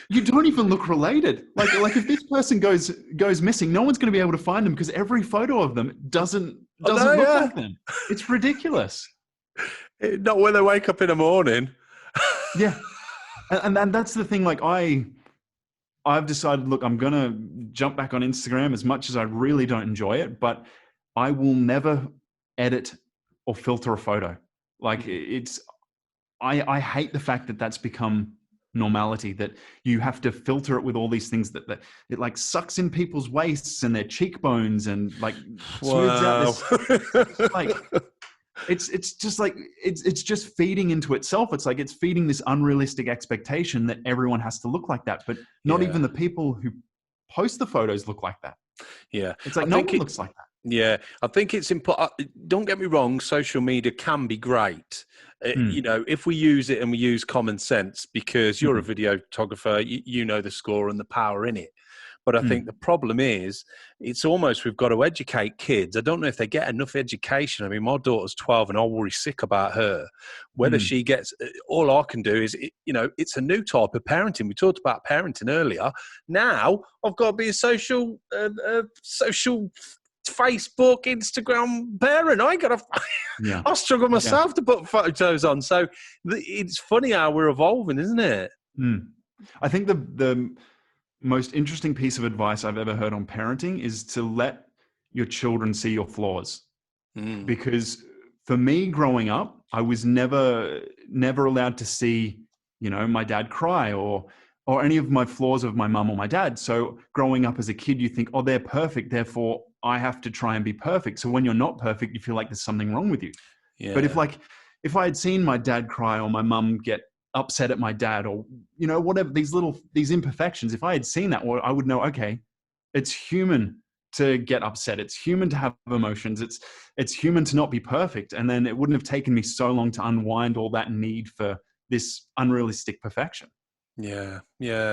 you don't even look related. Like if this person goes missing, no one's going to be able to find them because every photo of them doesn't look like them. It's ridiculous. Not when they wake up in the morning. Yeah. And that's the thing. Like I've decided, look, I'm going to jump back on Instagram as much as I really don't enjoy it, but I will never edit or filter a photo. Like I hate the fact that that's become normality, that you have to filter it with all these things that it like sucks in people's waists and their cheekbones and like smooths out this, like it's just like it's just feeding into itself. It's like it's feeding this unrealistic expectation that everyone has to look like that, but not even the people who post the photos look like that. Yeah, it's like no one looks like that. Yeah, I think it's important. Don't get me wrong, social media can be great. If we use it and we use common sense, because you're a videographer, you know the score and the power in it. But I think the problem is, it's almost we've got to educate kids. I don't know if they get enough education. I mean, my daughter's 12 and I worry sick about her. Whether she gets, all I can do is, it's a new type of parenting. We talked about parenting earlier. Now I've got to be a social Facebook, Instagram parent. I struggle myself to put photos on. So it's funny how we're evolving, isn't it? I think the most interesting piece of advice I've ever heard on parenting is to let your children see your flaws. Because for me growing up, I was never allowed to see, my dad cry or any of my flaws of my mum or my dad. So growing up as a kid, you think, oh, they're perfect, therefore I have to try and be perfect. So when you're not perfect, you feel like there's something wrong with you. Yeah. But if I had seen my dad cry or my mum get upset at my dad or, whatever, these imperfections, if I had seen that, well, I would know, okay, it's human to get upset. It's human to have emotions. It's human to not be perfect. And then it wouldn't have taken me so long to unwind all that need for this unrealistic perfection. Yeah,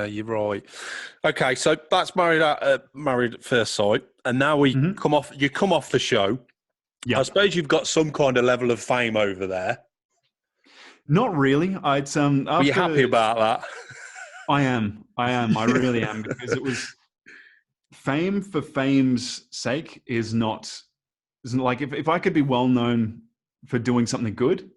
you're right. Okay, so that's married at first sight, and now we Mhm. come off. You come off the show. Yeah. I suppose you've got some kind of level of fame over there. Not really. It's Are you happy after about that? I really am, because it was fame for fame's sake isn't like, if I could be well known for doing something good,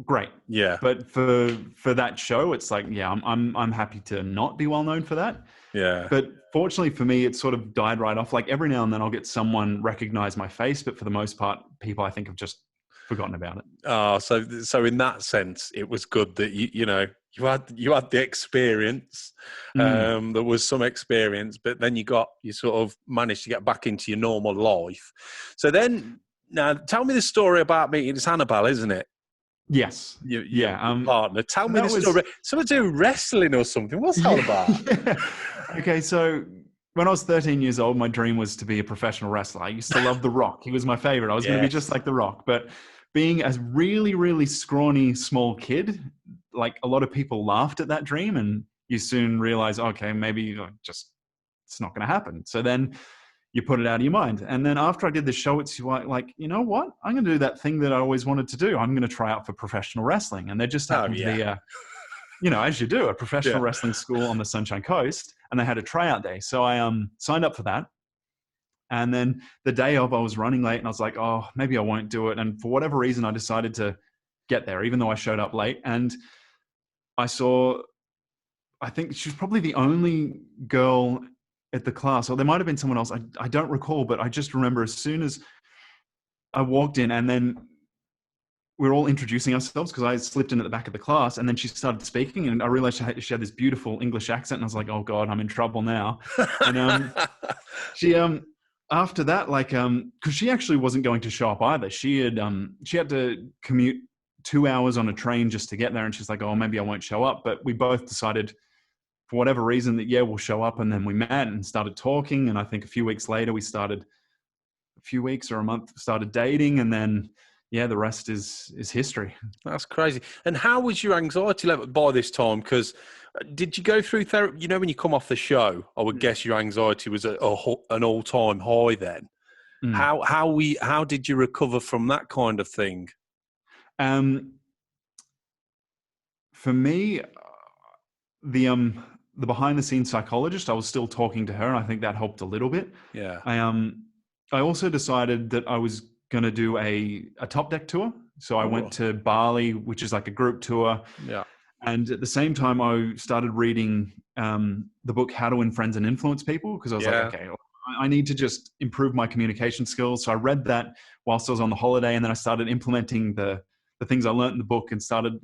great. Yeah, But for that show, it's like, yeah, I'm happy to not be well known for that. yeah. But fortunately for me, it sort of died right off. Like every now and then I'll get someone recognize my face, but for the most part, people I think have just forgotten about it. Oh, so in that sense, it was good that you had the experience. Mm. There was some experience, but then you sort of managed to get back into your normal life. So then, now tell me the story about meeting this Annabelle, isn't it? Yes. Your Yeah. partner. Tell me That the was story. Something to do with wrestling or something. What's that all about? yeah. Okay, so when I was 13 years old, my dream was to be a professional wrestler. I used to love The Rock. He was my favorite. I was going to be just like The Rock. But being a really, really scrawny, small kid, like a lot of people laughed at that dream, and you soon realize, okay, maybe just it's not going to happen. So then you put it out of your mind. And then after I did the show, it's like, you know what? I'm going to do that thing that I always wanted to do. I'm going to try out for professional wrestling. And there just happened to be as you do, a professional wrestling school on the Sunshine Coast, and they had a tryout day. So I signed up for that. And then the day of, I was running late, and I was like, oh, maybe I won't do it. And for whatever reason, I decided to get there, even though I showed up late. And I think she was probably the only girl at the class, or there might have been someone else. I don't recall, but I just remember as soon as I walked in, and then we were all introducing ourselves because I slipped in at the back of the class, and then she started speaking, and I realized she had this beautiful English accent, and I was like, oh God, I'm in trouble now. And she after that, like because she actually wasn't going to show up either. She had to commute 2 hours on a train just to get there, and she's like, oh, maybe I won't show up. But we both decided, for whatever reason, that we'll show up. And then we met and started talking, and I think a few weeks later we started dating, and then the rest is history. That's crazy. And how was your anxiety level by this time? Because did you go through therapy? When you come off the show, I would guess your anxiety was at an all-time high then. How did you recover from that kind of thing? For me, the behind-the-scenes psychologist, I was still talking to her, and I think that helped a little bit. Yeah. I also decided that I was going to do a top deck tour. So I went to Bali, which is like a group tour. Yeah. And at the same time, I started reading the book, How to Win Friends and Influence People, because I was like, okay, I need to just improve my communication skills. So I read that whilst I was on the holiday, and then I started implementing the things I learned in the book, and started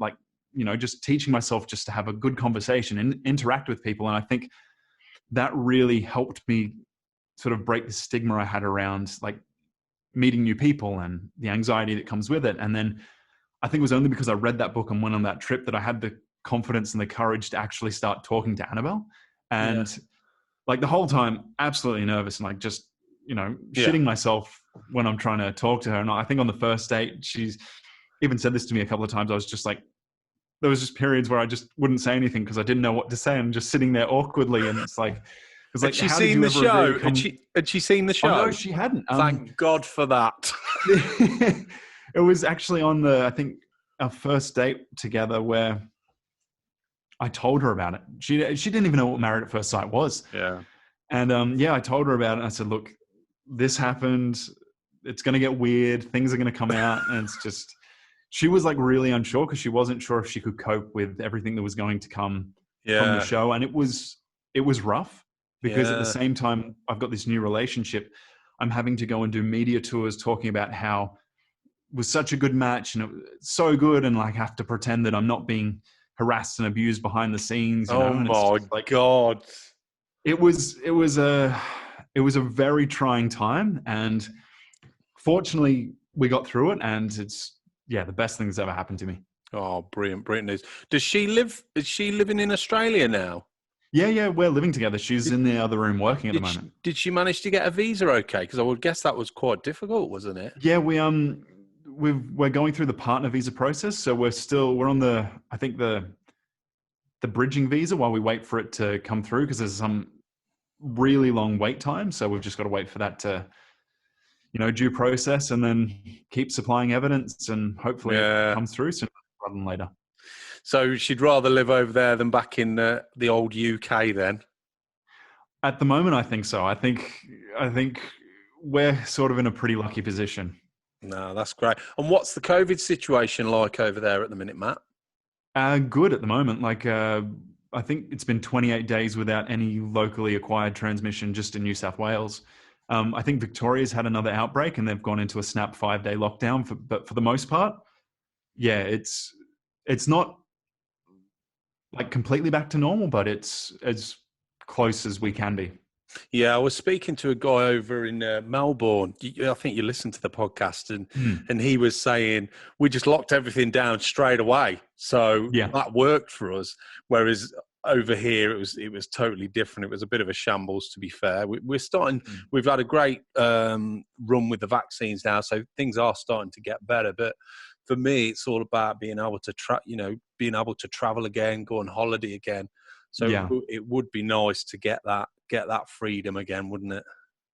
just teaching myself just to have a good conversation and interact with people. And I think that really helped me sort of break the stigma I had around like meeting new people and the anxiety that comes with it. And then I think it was only because I read that book and went on that trip that I had the confidence and the courage to actually start talking to Annabelle. And like the whole time, absolutely nervous and like just, shitting myself when I'm trying to talk to her. And I think on the first date, she's even said this to me a couple of times. I was just like, there was just periods where I just wouldn't say anything because I didn't know what to say, and just sitting there awkwardly. And it's like, had she seen the show? Had she seen the show? Oh, no, she hadn't. Thank God for that. It was actually on I think our first date together where I told her about it. She didn't even know what Married at First Sight was. Yeah. And I told her about it. And I said, look, this happened. It's going to get weird. Things are going to come out. And it's just, she was like really unsure because she wasn't sure if she could cope with everything that was going to come from the show. And it was rough because at the same time, I've got this new relationship. I'm having to go and do media tours talking about how it was such a good match and it was so good, and like have to pretend that I'm not being harassed and abused behind the scenes. You know? My God. It was a very trying time, and fortunately we got through it, and it's the best thing that's ever happened to me. Oh, brilliant news. Is she living in Australia now? Yeah, we're living together. She's in the other room working at the moment. Did she manage to get a visa okay? Because I would guess that was quite difficult, wasn't it? Yeah, we're going through the partner visa process. So we're on the the bridging visa while we wait for it to come through, because there's some really long wait time. So we've just got to wait for that to, due process, and then keep supplying evidence, and hopefully it comes through sooner rather than later. So she'd rather live over there than back in the old UK then? At the moment, I think so. I think we're sort of in a pretty lucky position. No, that's great. And what's the COVID situation like over there at the minute, Matt? Good at the moment. Like, I think it's been 28 days without any locally acquired transmission just in New South Wales. I think Victoria's had another outbreak and they've gone into a snap 5-day lockdown. But for the most part, yeah, it's not like completely back to normal, but it's as close as we can be. Yeah, I was speaking to a guy over in Melbourne. I think you listened to the podcast, and he was saying we just locked everything down straight away. So that worked for us. Whereas over here, it was totally different. It was a bit of a shambles, to be fair. We're starting. We've had a great run with the vaccines now, so things are starting to get better. But for me, it's all about being able to travel again, go on holiday again. So it would be nice to get that freedom again, wouldn't it?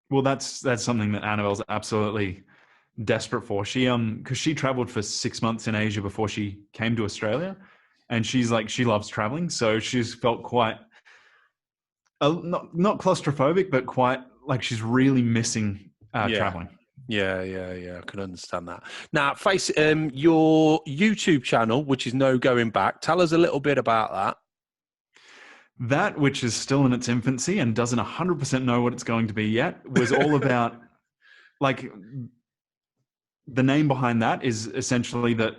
Well, that's something that Annabelle's absolutely desperate for. She because she traveled for 6 months in Asia before she came to Australia, and she loves traveling, so she's felt quite not claustrophobic, but quite like she's really missing traveling. Yeah, I can understand that. Now, face your YouTube channel, which is No Going Back. Tell us a little bit about that. That, which is still in its infancy and doesn't 100% know what it's going to be yet, was all about, like, the name behind that is essentially that,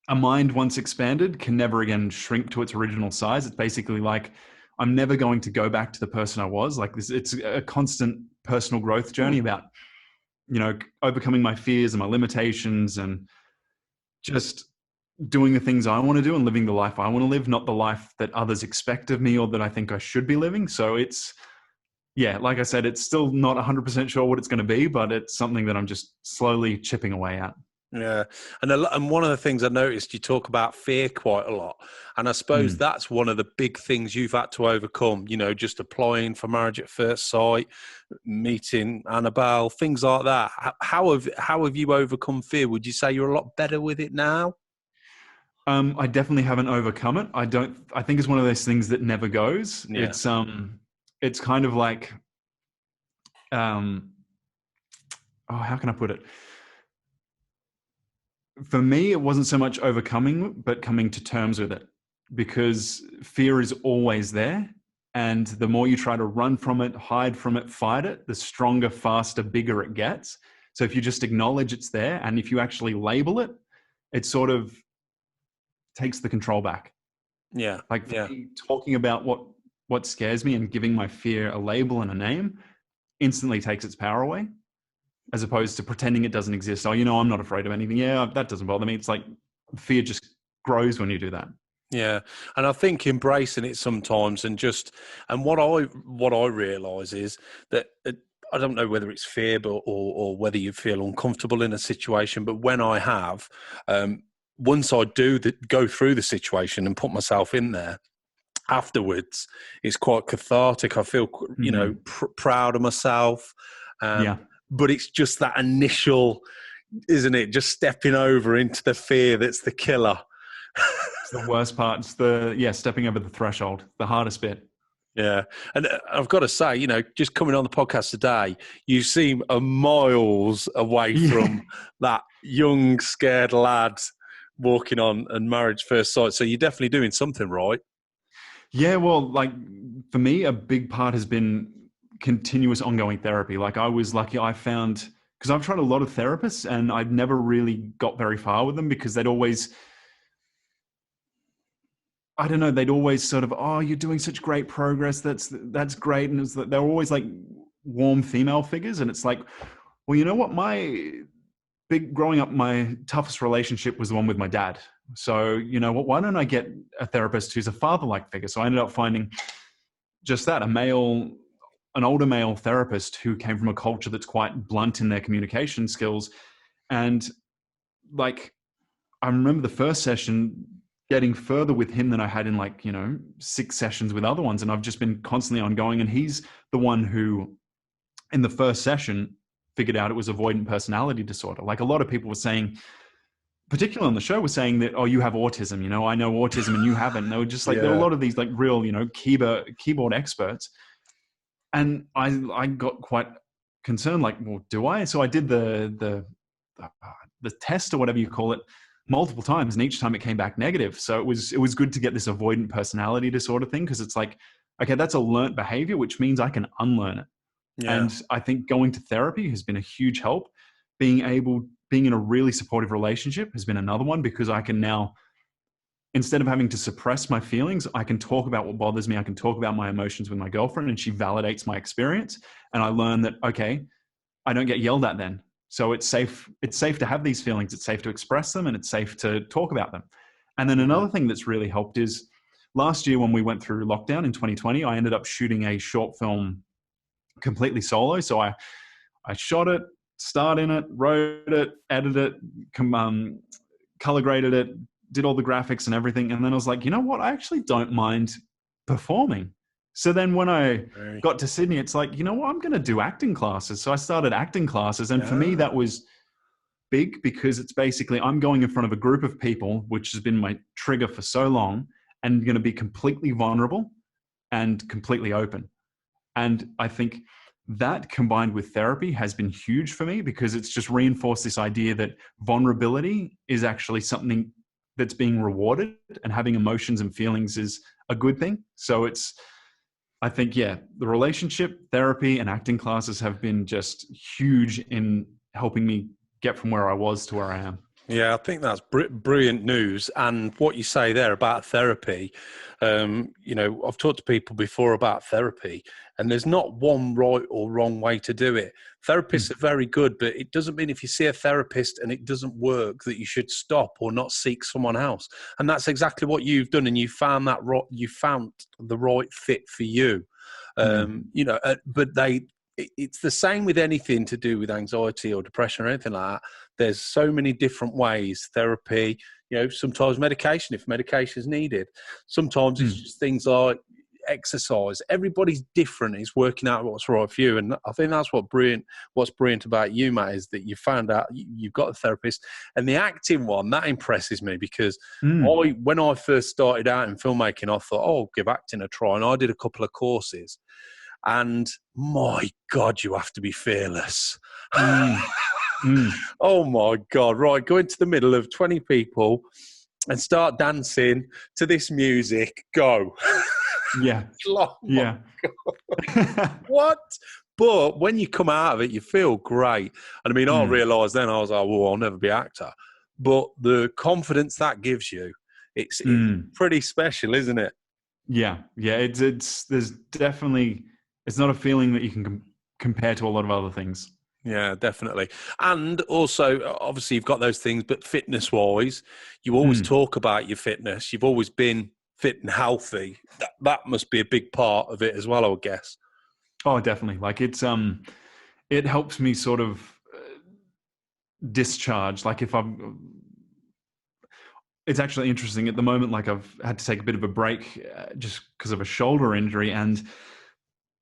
a mind once expanded can never again shrink to its original size. It's basically like, I'm never going to go back to the person I was. Like this, it's a constant personal growth journey about, overcoming my fears and my limitations and just doing the things I want to do and living the life I want to live, not the life that others expect of me or that I think I should be living. So it's, like I said, it's still not 100% sure what it's going to be, but it's something that I'm just slowly chipping away at. Yeah. And one of the things I noticed, you talk about fear quite a lot. And I suppose that's one of the big things you've had to overcome, just applying for Marriage at First Sight, meeting Annabelle, things like that. How have you overcome fear? Would you say you're a lot better with it now? I definitely haven't overcome it. I think it's one of those things that never goes. Yeah. It's kind of like, how can I put it? For me, it wasn't so much overcoming, but coming to terms with it, because fear is always there. And the more you try to run from it, hide from it, fight it, the stronger, faster, bigger it gets. So if you just acknowledge it's there, and if you actually label it, it sort of takes the control back. Yeah. Like me, talking about what scares me and giving my fear a label and a name instantly takes its power away, as opposed to pretending it doesn't exist. Oh, I'm not afraid of anything. Yeah, that doesn't bother me. It's like fear just grows when you do that. Yeah. And I think embracing it sometimes and what I realise is that I don't know whether it's fear or whether you feel uncomfortable in a situation, but when I have, once I do go through the situation and put myself in there, afterwards, it's quite cathartic. I feel, proud of myself. But it's just that initial, isn't it? Just stepping over into the fear that's the killer. It's the worst part. It's stepping over the threshold, the hardest bit. Yeah. And I've got to say, just coming on the podcast today, you seem miles away from that young, scared lad walking on and Marriage First Sight. So you're definitely doing something right. Yeah, well, like for me, a big part has been continuous ongoing therapy. Like I was lucky I found, because I've tried a lot of therapists and I've never really got very far with them, because they'd always, I don't know, they'd always sort of, oh, you're doing such great progress. That's great. And they're always like warm female figures. And it's like, well, you know what? Growing up, my toughest relationship was the one with my dad. So, why don't I get a therapist who's a father-like figure? So I ended up finding just that, an older male therapist who came from a culture that's quite blunt in their communication skills. And like, I remember the first session, getting further with him than I had in like, 6 sessions with other ones. And I've just been constantly ongoing. And he's the one who, in the first session, figured out it was avoidant personality disorder. Like a lot of people were saying, particularly on the show, were saying that, oh, you have autism, I know autism and you haven't. And they were just like, there were a lot of these like real, keyboard experts. And I got quite concerned, like, well, do I? So I did the test or whatever you call it multiple times, and each time it came back negative. So it was good to get this avoidant personality disorder thing, because it's like, okay, that's a learnt behavior, which means I can unlearn it. Yeah. And I think going to therapy has been a huge help. Being in a really supportive relationship has been another one, because I can now, instead of having to suppress my feelings, I can talk about what bothers me. I can talk about my emotions with my girlfriend, and she validates my experience. And I learn that, okay, I don't get yelled at then. So it's safe to have these feelings. It's safe to express them, and it's safe to talk about them. And then another thing that's really helped is last year when we went through lockdown in 2020, I ended up shooting a short film completely solo. So I shot it, starred in it, wrote it, edited it, color graded it, did all the graphics and everything. And then I was like, you know what? I actually don't mind performing. So then when I got to Sydney, it's like, you know what? I'm going to do acting classes. So I started acting classes. And for me, that was big, because it's basically, I'm going in front of a group of people, which has been my trigger for so long, and going to be completely vulnerable and completely open. And I think that combined with therapy has been huge for me, because it's just reinforced this idea that vulnerability is actually something that's being rewarded, and having emotions and feelings is a good thing. So I think, the relationship, therapy, and acting classes have been just huge in helping me get from where I was to where I am. Yeah, I think that's brilliant news. And what you say there about therapy, I've talked to people before about therapy, and there's not one right or wrong way to do it. Therapists are very good, but it doesn't mean if you see a therapist and it doesn't work that you should stop or not seek someone else. And that's exactly what you've done, and you found you found the right fit for you. But it's the same with anything to do with anxiety or depression or anything like that. There's so many different ways. Therapy, sometimes medication if medication is needed. Sometimes it's just things like exercise. Everybody's different. It's working out what's right for you. And I think that's what's brilliant about you, Matt, is that you found out you've got a therapist. And the acting one, that impresses me, because when I first started out in filmmaking, I thought, I'll give acting a try. And I did a couple of courses. And my God, you have to be fearless. Oh my God. Right. Go into the middle of 20 people and start dancing to this music. Go. Yeah. Oh my God. What? But when you come out of it, you feel great. And I mean, I realised then, I was like, well, I'll never be an actor. But the confidence that gives you, it's pretty special, isn't it? Yeah. Yeah. There's definitely, it's not a feeling that you can compare to a lot of other things. Yeah, definitely. And also, obviously, you've got those things, but fitness-wise, you always talk about your fitness. You've always been fit and healthy. That must be a big part of it as well, I would guess. Oh, definitely. Like it helps me sort of discharge. Like it's actually interesting at the moment. Like I've had to take a bit of a break just because of a shoulder injury, and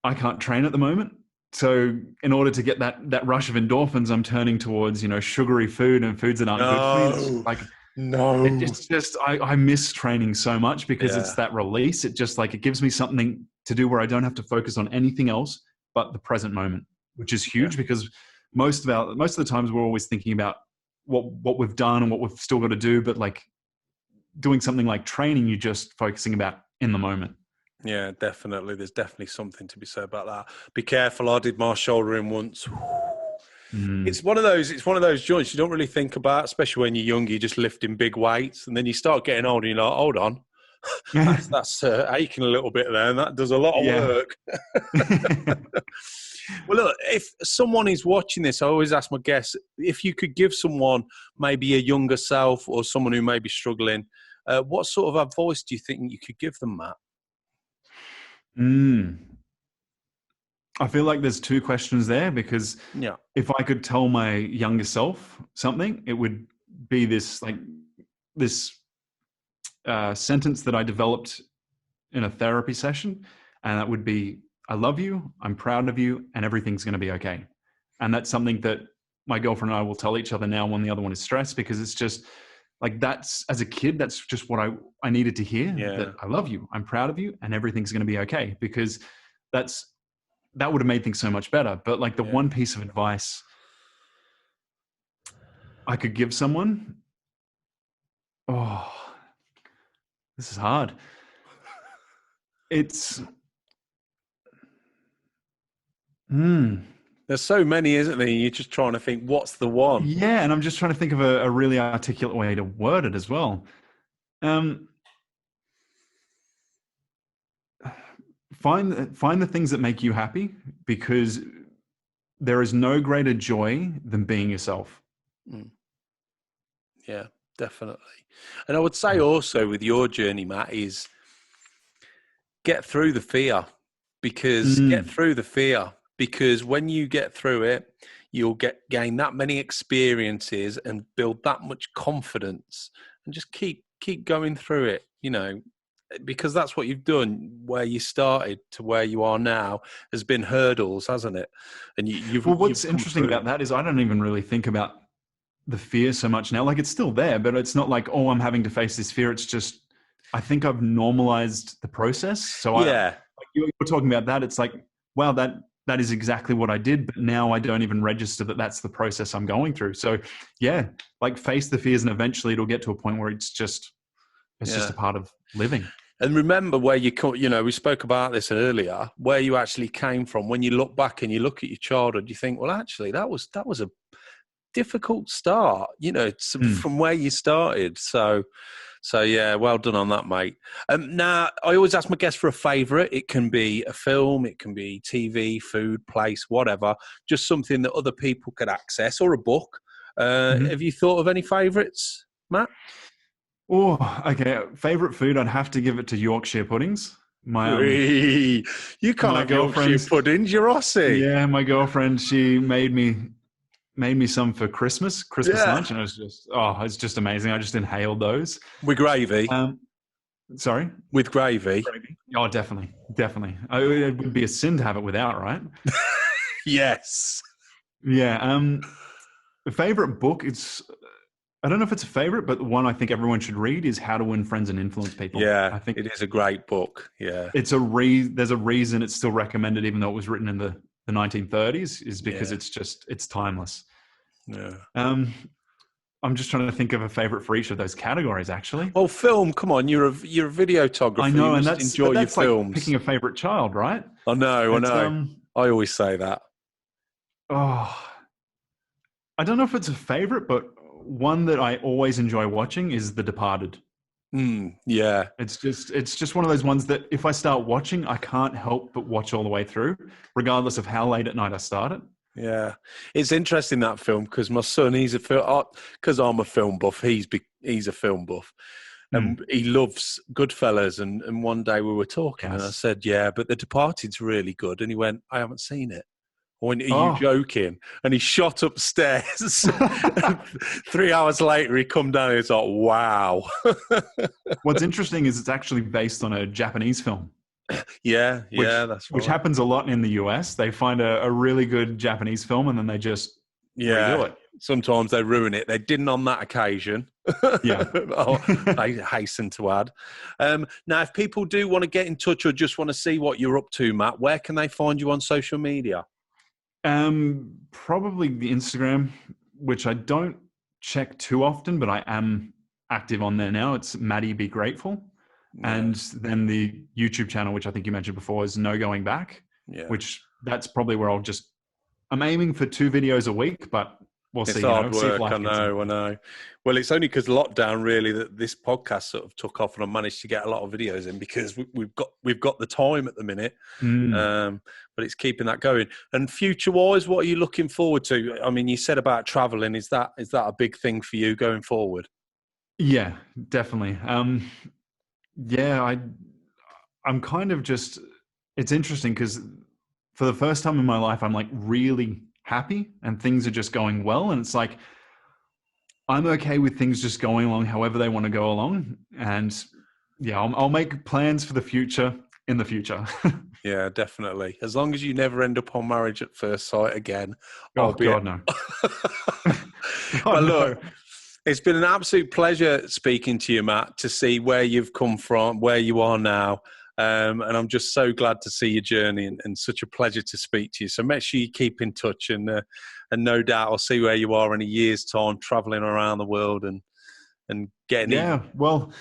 I can't train at the moment. So in order to get that rush of endorphins, I'm turning towards, sugary food and foods that aren't good for me. It's like, no, it's just, I miss training so much, because it's that release. It just like, it gives me something to do where I don't have to focus on anything else but the present moment, which is huge, because most of the times we're always thinking about what we've done and what we've still got to do. But like doing something like training, you're just focusing about in the moment. Yeah, definitely. There's definitely something to be said about that. Be careful. I did my shoulder in once. It's one of those joints you don't really think about, especially when you're young. You're just lifting big weights, and then you start getting older and you're like, hold on, that's aching a little bit there, and that does a lot of work. Well, look, if someone is watching this, I always ask my guests, if you could give someone maybe a younger self or someone who may be struggling, what sort of advice do you think you could give them, Matt? I feel like there's two questions there, because if I could tell my younger self something, it would be this sentence that I developed in a therapy session, and that would be, I love you, I'm proud of you, and everything's going to be okay. And that's something that my girlfriend and I will tell each other now when the other one is stressed, because it's just like, that's, as a kid, that's just what I needed to hear, that I love you, I'm proud of you, and everything's going to be okay, because that would have made things so much better. But like the one piece of advice I could give someone, oh, this is hard. It's, there's so many, isn't there? You're just trying to think, what's the one? Yeah, and I'm just trying to think of a really articulate way to word it as well. Find the things that make you happy, because there is no greater joy than being yourself. Yeah, definitely. And I would say also with your journey, Matt, is get through the fear, because when you get through it, you'll gain that many experiences and build that much confidence, and just keep going through it, you know, because that's what you've done. Where you started to where you are now has been hurdles, hasn't it? And what's interesting about that is I don't even really think about the fear so much now. Like, it's still there, but it's not like, oh, I'm having to face this fear. It's just, I think I've normalized the process. So like you're talking about that. It's like, wow, that is exactly what I did, but now I don't even register that that's the process I'm going through. So yeah, like, face the fears, and eventually it'll get to a point where it's just a part of living. And remember where we spoke about this earlier, where you actually came from. When you look back and you look at your childhood, you think, well, actually, that was a difficult start, from where you started. So yeah, well done on that, mate. Now, I always ask my guests for a favourite. It can be a film, it can be TV, food, place, whatever. Just something that other people could access, or a book. Have you thought of any favourites, Matt? Oh, okay. Favourite food, I'd have to give it to Yorkshire puddings. You can't have Yorkshire puddings, you're Aussie. Yeah, my girlfriend, she made me some for Christmas lunch, and it's just amazing. I just inhaled those. With gravy? Sorry? With gravy? Oh, definitely. It would be a sin to have it without, right? Yes. Yeah. The favorite book, I don't know if it's a favorite, but the one I think everyone should read is How to Win Friends and Influence People. Yeah, I think it is a great book. Yeah. There's a reason it's still recommended, even though it was written in the 1930s, is because it's timeless. Yeah. I'm just trying to think of a favorite for each of those categories, actually. Well, film, come on, you're a videographer. I know, and that's your like films. Picking a favorite child, right? I know. I always say that. Oh, I don't know if it's a favorite, but one that I always enjoy watching is The Departed. Yeah. It's just one of those ones that if I start watching, I can't help but watch all the way through, regardless of how late at night I start it. Yeah. It's interesting, that film, because my son, because I'm a film buff, he's a film buff. And he loves Goodfellas. And one day we were talking and I said, yeah, but The Departed's really good. And he went, I haven't seen it. I went, are you joking? And he shot upstairs. 3 hours later, he come down and he's like, wow. What's interesting is it's actually based on a Japanese film. Yeah, that's right. Which happens a lot in the US. They find a really good Japanese film and then they just redo it. Sometimes they ruin it. They didn't on that occasion. Yeah. I hasten to add. Now, if people do want to get in touch or just want to see what you're up to, Matt, where can they find you on social media? Probably the Instagram, which I don't check too often, but I am active on there now. It's Maddie Be Grateful. Yeah. And then the YouTube channel, which I think you mentioned before, is No Going Back, which that's probably where I'm aiming for 2 videos a week, but we'll see. It's hard work, I know. Well, it's only because lockdown really that this podcast sort of took off, and I managed to get a lot of videos in because we've got the time at the minute. But it's keeping that going. And future-wise, what are you looking forward to? I mean, you said about traveling. Is that a big thing for you going forward? Yeah, definitely. I'm kind of just. It's interesting because for the first time in my life, I'm like really happy and things are just going well. And it's like, I'm okay with things just going along however they want to go along. And Yeah, I'll make plans for the future in the future. Yeah, definitely. As long as you never end up on Marriage at First Sight again, Oh, I'll be. God, no. But God, look, no. it's been an absolute pleasure speaking to you, Matt, to see where you've come from, where you are now. And I'm just so glad to see your journey and such a pleasure to speak to you. So make sure you keep in touch and no doubt I'll see where you are in a year's time, traveling around the world and getting Yeah, well,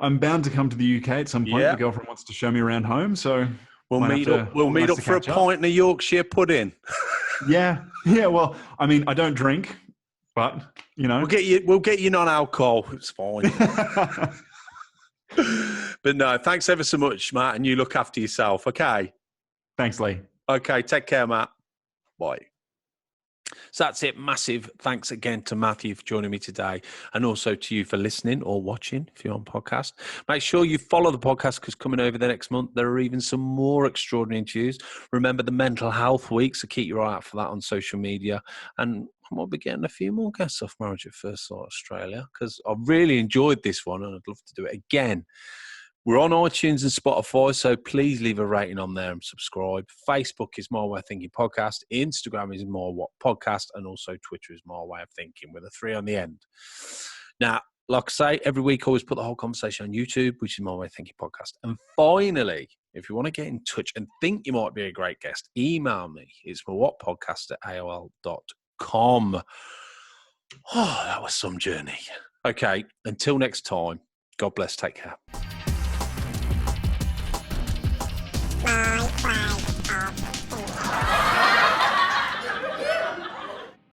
I'm bound to come to the UK at some point. Yeah. The girlfriend wants to show me around home, so We'll might have meet to up. We'll meet organise up to for a catch up. pint of Yorkshire pudding. Yeah. Well, I mean, I don't drink, but We'll get you non-alcohol. It's fine. But no, thanks ever so much, Matt, and you look after yourself. Okay. Thanks, Lee. Okay. Take care, Matt. Bye. So that's it. Massive thanks again to Matthew for joining me today, and also to you for listening or watching if you're on podcast. Make sure you follow the podcast because coming over the next month, there are even some more extraordinary interviews. Remember the Mental Health Week, so keep your eye out for that on social media. And we'll be getting a few more guests off Marriage at First Sight Australia because I really enjoyed this one and I'd love to do it again. We're on iTunes and Spotify, so please leave a rating on there and subscribe. Facebook is My Way of Thinking Podcast. Instagram is My What Podcast. And also Twitter is My Way of Thinking with a 3 on the end. Now, like I say, every week I always put the whole conversation on YouTube, which is My Way of Thinking Podcast. And finally, if you want to get in touch and think you might be a great guest, email me. It's mywhatpodcast@aol.com. Oh, that was some journey. Okay, until next time, God bless. Take care. Bye.